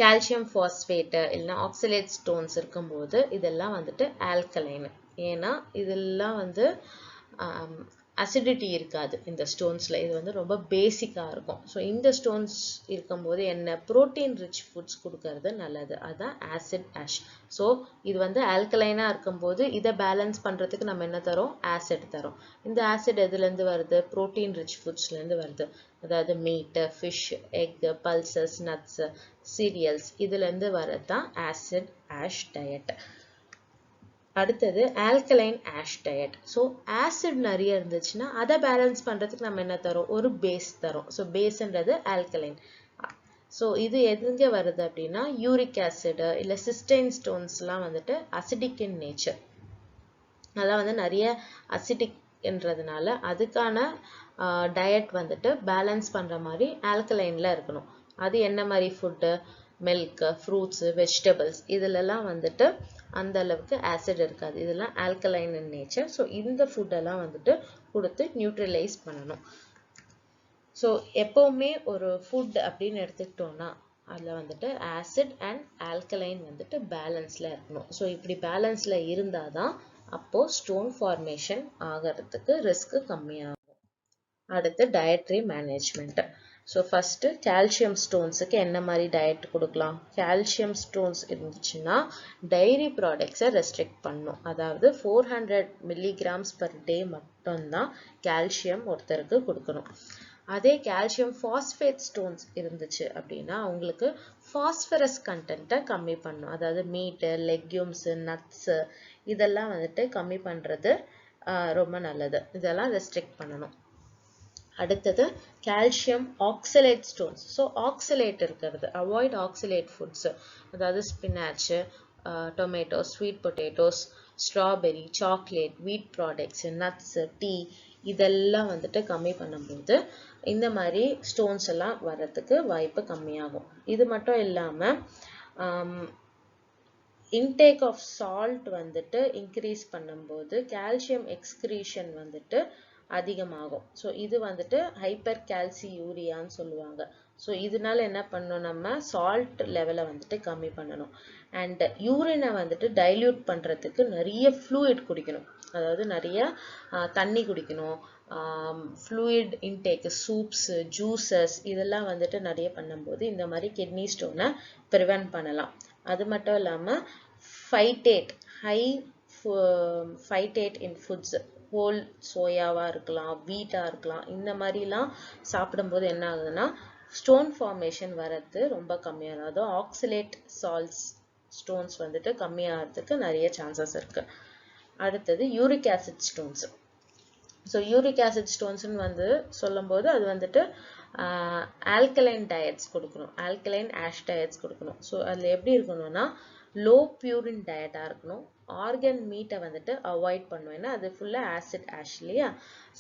கால்சியம் ஃபாஸ்பேட்டு இல்லைன்னா ஆக்சலேட் ஸ்டோன்ஸ் இருக்கும்போது இதெல்லாம் வந்துட்டு ஆல்கலைன். ஏன்னா இதெல்லாம் வந்து அசிடிட்டி இருக்காது இந்த ஸ்டோன்ஸில். இது வந்து ரொம்ப பேசிக்காக இருக்கும். ஸோ இந்த ஸ்டோன்ஸ் இருக்கும்போது என்ன ப்ரோட்டீன் ரிச் ஃபுட்ஸ் கொடுக்கறது நல்லது. அதுதான் ஆசிட் ஆஷ். ஸோ இது வந்து ஆல்கலைனாக இருக்கும்போது இதை பேலன்ஸ் பண்ணுறதுக்கு நம்ம என்ன தரோம், ஆசிட் தரோம். இந்த ஆசிட் எதுலேருந்து வருது, ப்ரோட்டீன் ரிச் ஃபுட்ஸ்லேருந்து வருது. அதாவது மீட்டு, fish, egg, pulses, nuts, serials இதுலேருந்து வரது தான் ஆசிட் ஆஷ் டயட். அடுத்தது alkaline ash diet. So acid நிறைய இருந்துச்சுன்னா அதை பேலன்ஸ் பண்ணுறதுக்கு நம்ம என்ன தரோம், ஒரு பேஸ் தரோம். So பேஸ்ன்றது alkaline. ஸோ இது எதுங்க வருது அப்படின்னா யூரிக் ஆசிடு இல்லை சிஸ்டைன் ஸ்டோன்ஸ்லாம் வந்துட்டு அசிடிக் இன் நேச்சர். அதெல்லாம் வந்து நிறைய அசிடிக்ன்றதுனால அதுக்கான டயட் வந்துட்டு பேலன்ஸ் பண்ணுற மாதிரி ஆல்கலைனில் இருக்கணும். அது என்ன மாதிரி ஃபுட்டு, மில்க்கு, ஃப்ரூட்ஸு, வெஜிடபிள்ஸ் இதிலெல்லாம் வந்துட்டு அந்த அளவுக்கு ஆசிட் இருக்காது. இதெல்லாம் ஆல்கலைன் இன் நேச்சர். ஸோ இந்த ஃபுட்டெல்லாம் வந்துட்டு கொடுத்து நியூட்ரலைஸ் பண்ணணும். ஸோ எப்போவுமே ஒரு ஃபுட் அப்படின்னு எடுத்துக்கிட்டோன்னா அதில் வந்துட்டு ஆசிட் அண்ட் ஆல்கலைன் வந்துட்டு பேலன்ஸில் இருக்கணும். ஸோ இப்படி பேலன்ஸில் இருந்தால் தான் அப்போது ஸ்டோன் ஃபார்மேஷன் ஆகிறதுக்கு ரிஸ்க்கு கம்மியாகும். அடுத்து dietary management. So first calcium ஸ்டோன்ஸுக்கு என்ன மாதிரி டயட் கொடுக்கலாம். கால்சியம் ஸ்டோன்ஸ் இருந்துச்சுன்னா டைரி ப்ராடக்ட்ஸை ரெஸ்ட்ரிக்ட் பண்ணணும். அதாவது 400 milligrams per day மட்டும்தான் கால்சியம் ஒருத்தருக்கு கொடுக்கணும். அதே கால்சியம் ஃபாஸ்பேட் ஸ்டோன்ஸ் இருந்துச்சு அப்படின்னா அவங்களுக்கு ஃபாஸ்பரஸ் கண்டென்ட்டை கம்மி பண்ணணும். அதாவது மீட்டு, லெக்யூம்ஸு, நட்ஸு இதெல்லாம் வந்துட்டு கம்மி பண்ணுறது ரொம்ப நல்லது. இதெல்லாம் ரெஸ்ட்ரிக்ட் பண்ணணும். அடுத்தது calcium oxalate stones. So oxalate இருக்கிறது அவாய்ட் ஆக்சலேட் ஃபுட்ஸு. அதாவது spinach, tomato, sweet potatoes, strawberry, chocolate, வீட் ப்ராடக்ட்ஸு, நட்ஸு, டீ இதெல்லாம் வந்துட்டு கம்மி பண்ணும்போது இந்த மாதிரி ஸ்டோன்ஸ் எல்லாம் வர்றதுக்கு வாய்ப்பு கம்மியாகும். இது மட்டும் இல்லாமல் இன்டேக் ஆஃப் சால்ட் வந்துட்டு இன்க்ரீஸ் பண்ணும்போது கால்சியம் எக்ஸ்கிரீஷன் வந்துட்டு அதிகமாகும். ஸோ இது வந்துட்டு ஹைப்பர் கால்சியூரியான்னு சொல்லுவாங்க. ஸோ இதனால என்ன பண்ணணும், நம்ம சால்ட் லெவலை வந்துட்டு கம்மி பண்ணணும். அண்ட் யூரினை வந்துட்டு டைல்யூட் பண்ணுறதுக்கு நிறைய ஃப்ளூயிட் குடிக்கணும். அதாவது நிறைய தண்ணி குடிக்கணும். ஃப்ளூயிட் இன்டேக்கு, சூப்ஸு, ஜூஸஸ் இதெல்லாம் வந்துட்டு நிறைய பண்ணும்போது இந்த மாதிரி கிட்னி ஸ்டோனை ப்ரிவென்ட் பண்ணலாம். அது மட்டும் இல்லாமல் ஃபைட்டேட், ஹை ஃபைட்டேட் இன் ஃபுட்ஸ், ஹோல் சோயாவாக இருக்கலாம், வீட்டாக இருக்கலாம், இந்த மாதிரிலாம் சாப்பிடும்போது என்ன ஆகுதுன்னா ஸ்டோன் ஃபார்மேஷன் வரது ரொம்ப கம்மியாக, அதாவது ஆக்சலேட் சால்ட்ஸ் ஸ்டோன்ஸ் வந்துட்டு கம்மியாகிறதுக்கு நிறைய சான்சஸ் இருக்குது. அடுத்தது uric acid stones. So uric acid ஸ்டோன்ஸ்னு வந்து சொல்லும்போது அது வந்துட்டு ஆல்கலைன் டயட்ஸ் கொடுக்கணும், ஆல்கலைன் ஆஷ் டயட்ஸ் கொடுக்கணும். ஸோ அதில் எப்படி இருக்கணும்னா லோ பியூரின் டயட்டாக இருக்கணும். ஆர்கன் மீட்டை வந்துட்டு அவாய்ட் பண்ணுவேன், ஏன்னா அது ஃபுல்லாக ஆசிட் ஆஷ் இல்லையா.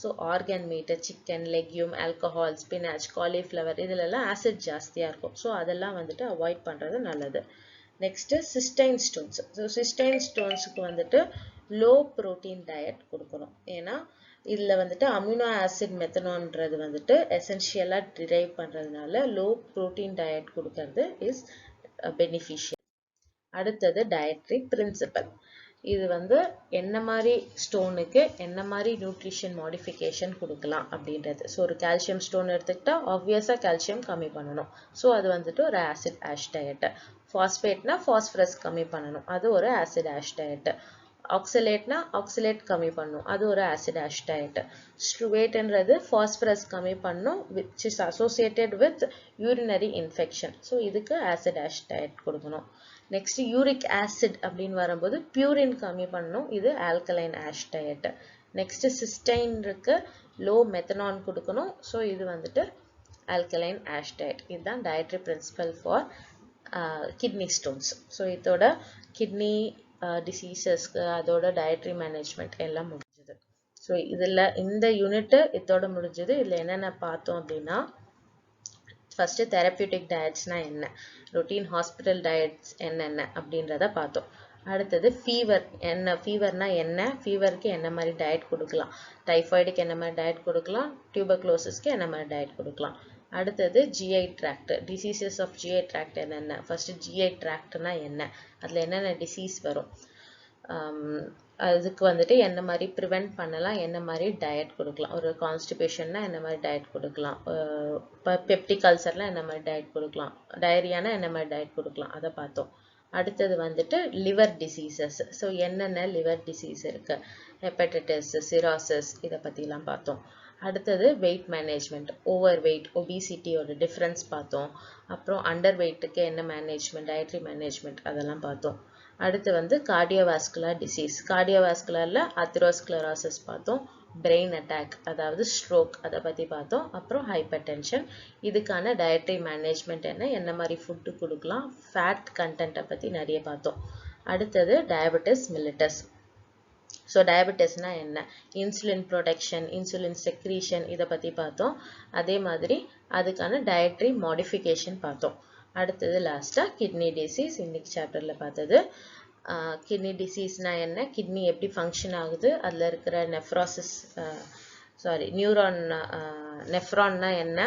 So organ meat, chicken, legume, alcohol, spinach, cauliflower இதிலெல்லாம் ஆசிட் ஜாஸ்தியாக இருக்கும். ஸோ அதெல்லாம் வந்துட்டு அவாய்ட் பண்ணுறது நல்லது. Next cystine stones. So cystine ஸ்டோன்ஸுக்கு வந்துட்டு லோ ப்ரோட்டீன் டயட் கொடுக்கணும். ஏன்னா இதில் வந்துட்டு அமினோ ஆசிட் மெத்தனான்றது வந்துட்டு எசென்ஷியலாக டிரைவ் பண்ணுறதுனால லோ ப்ரோட்டீன் டயட் கொடுக்கறது இஸ் பெனிஃபிஷியல். அடுத்தது டயட்ரி பிரின்சிபல். இது வந்து என்ன மாதிரி ஸ்டோனுக்கு என்ன மாதிரி நியூட்ரிஷன் மாடிஃபிகேஷன் கொடுக்கலாம் அப்படின்றது. ஸோ ஒரு கால்சியம் ஸ்டோன் எடுத்துக்கிட்டால் ஆப்வியஸாக கால்சியம் கம்மி பண்ணணும். ஸோ அது வந்துட்டு ஒரு ஆசிட் ஆஷ் டயட்டு. ஃபாஸ்பேட்னா ஃபாஸ்பரஸ் கம்மி பண்ணணும், அது ஒரு ஆசிட் ஆஷ் டயட்டு. ஆக்சலேட்னா ஆக்சலேட் கம்மி பண்ணும், அது ஒரு ஆசிட் ஆஷ் டயட். ஸ்ட்ருவேட்ன்றது ஃபாஸ்பரஸ் கம்மி பண்ணும், which is associated with urinary infection. So இதுக்கு ஆசிட் ஆஷ் டயட் கொடுக்கணும். நெக்ஸ்ட் யூரிக் ஆசிட் அப்படின்னு வரும்போது பியூரின் கம்மி பண்ணணும், இது ஆல்கலைன் ஆஷ் டயட். நெக்ஸ்ட் சிஸ்டைனுக்கு லோ மெத்தனான் கொடுக்கணும், ஸோ இது வந்துட்டு ஆல்கலைன் ஆஷ் டயட். இதுதான் dietary principle for kidney stones. So இதோட கிட்னி டிசீசஸ்க்கு அதோட டயட்ரி மேனேஜ்மெண்ட் எல்லாம் முடிஞ்சது. ஸோ இதில் இந்த யூனிட்டு இதோட முடிஞ்சது. இதில் என்னென்ன பார்த்தோம் அப்படின்னா, ஃபஸ்ட்டு தெரப்யூட்டிக் டயட்ஸ்னால் என்ன, ரொட்டீன் ஹாஸ்பிட்டல் டயட்ஸ் என்னென்ன அப்படின்றத பார்த்தோம். அடுத்தது ஃபீவர் என்ன, ஃபீவர்னா என்ன, ஃபீவருக்கு என்ன மாதிரி டயட் கொடுக்கலாம், டைஃபாய்டுக்கு என்ன மாதிரி டயட் கொடுக்கலாம், டியூபர்குலோசிஸ்க்கு என்ன மாதிரி டயட் கொடுக்கலாம். அடுத்தது G I tract, diseases of G I tract என்னென்ன, ஃபஸ்ட்டு ஜிஐ ட்ராக்ட்னா என்ன, அதில் என்னென்ன டிசீஸ் வரும், அதுக்கு வந்துட்டு என்ன மாதிரி ப்ரிவெண்ட் பண்ணலாம், என்ன மாதிரி டயட் கொடுக்கலாம், ஒரு கான்ஸ்டிபேஷன்னா என்ன மாதிரி டயட் கொடுக்கலாம், பெப்டிக் அல்சர்லாம் என்ன மாதிரி டயட் கொடுக்கலாம், டயரியானா என்ன மாதிரி டயட் கொடுக்கலாம், அதை பார்த்தோம். அடுத்தது வந்துட்டு லிவர் டிசீசஸ். ஸோ என்னென்ன லிவர் டிசீஸ் இருக்குது, ஹெப்படைட்டிஸ், சிராசிஸ், இதை பற்றிலாம் பார்த்தோம். அடுத்தது வெயிட் மேனேஜ்மெண்ட், ஓவர் வெயிட் ஒபிசிட்டியோட டிஃப்ரென்ஸ் பார்த்தோம். அப்புறம் அண்டர் வெயிட்டுக்கு என்ன மேனேஜ்மெண்ட், டயட்ரி மேனேஜ்மெண்ட், அதெல்லாம் பார்த்தோம். அடுத்து வந்து கார்டியோவாஸ்குலர் டிசீஸ், கார்டியோவாஸ்குலரில் அத்தெரோஸ்க்ளரோசிஸ் பார்த்தோம், பிரெயின் அட்டாக் அதாவது ஸ்ட்ரோக் அதை பற்றி பார்த்தோம். அப்புறம் ஹைப்பர் டென்ஷன், இதுக்கான டயட்ரி மேனேஜ்மெண்ட் என்ன, என்ன மாதிரி ஃபுட்டு கொடுக்கலாம், ஃபேட் கண்டென்ட்டை பற்றி நிறைய பார்த்தோம். அடுத்தது டயபெட்டிஸ் மிலிட்டஸ். ஸோ டயபெட்டிஸ்னா என்ன, இன்சுலின் ப்ரொடக்ஷன், இன்சுலின் செக்ரீஷன், இதை பற்றி பார்த்தோம். அதே மாதிரி அதுக்கான டயட்ரி மாடிஃபிகேஷன் பார்த்தோம். அடுத்தது லாஸ்ட்டாக கிட்னி டிசீஸ், இன்னைக்கு சாப்டரில் பார்த்தது. கிட்னி டிசீஸ்னா என்ன, கிட்னி எப்படி ஃபங்க்ஷன் ஆகுது, அதில் இருக்கிற நெஃப்ராசிஸ் நியூரான் நெஃப்ரான்னா என்ன,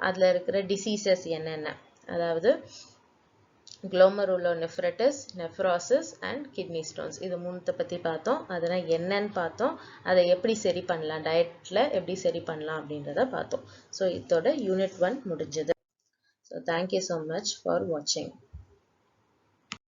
அதில் இருக்கிற டிசீசஸ் என்னென்ன, அதாவது குளோமருலோனெஃப்ரைட்டிஸ், நெஃப்ராசிஸ் அண்ட் கிட்னி ஸ்டோன்ஸ், இது மூணுத்தை பற்றி பார்த்தோம். அதெல்லாம் என்னன்னு பார்த்தோம், அதை எப்படி சரி பண்ணலாம், டயட்டில் எப்படி சரி பண்ணலாம் அப்படின்றத பார்த்தோம். ஸோ இதோட யூனிட் 1 முடிஞ்சது. So thank you so much for வாட்சிங்.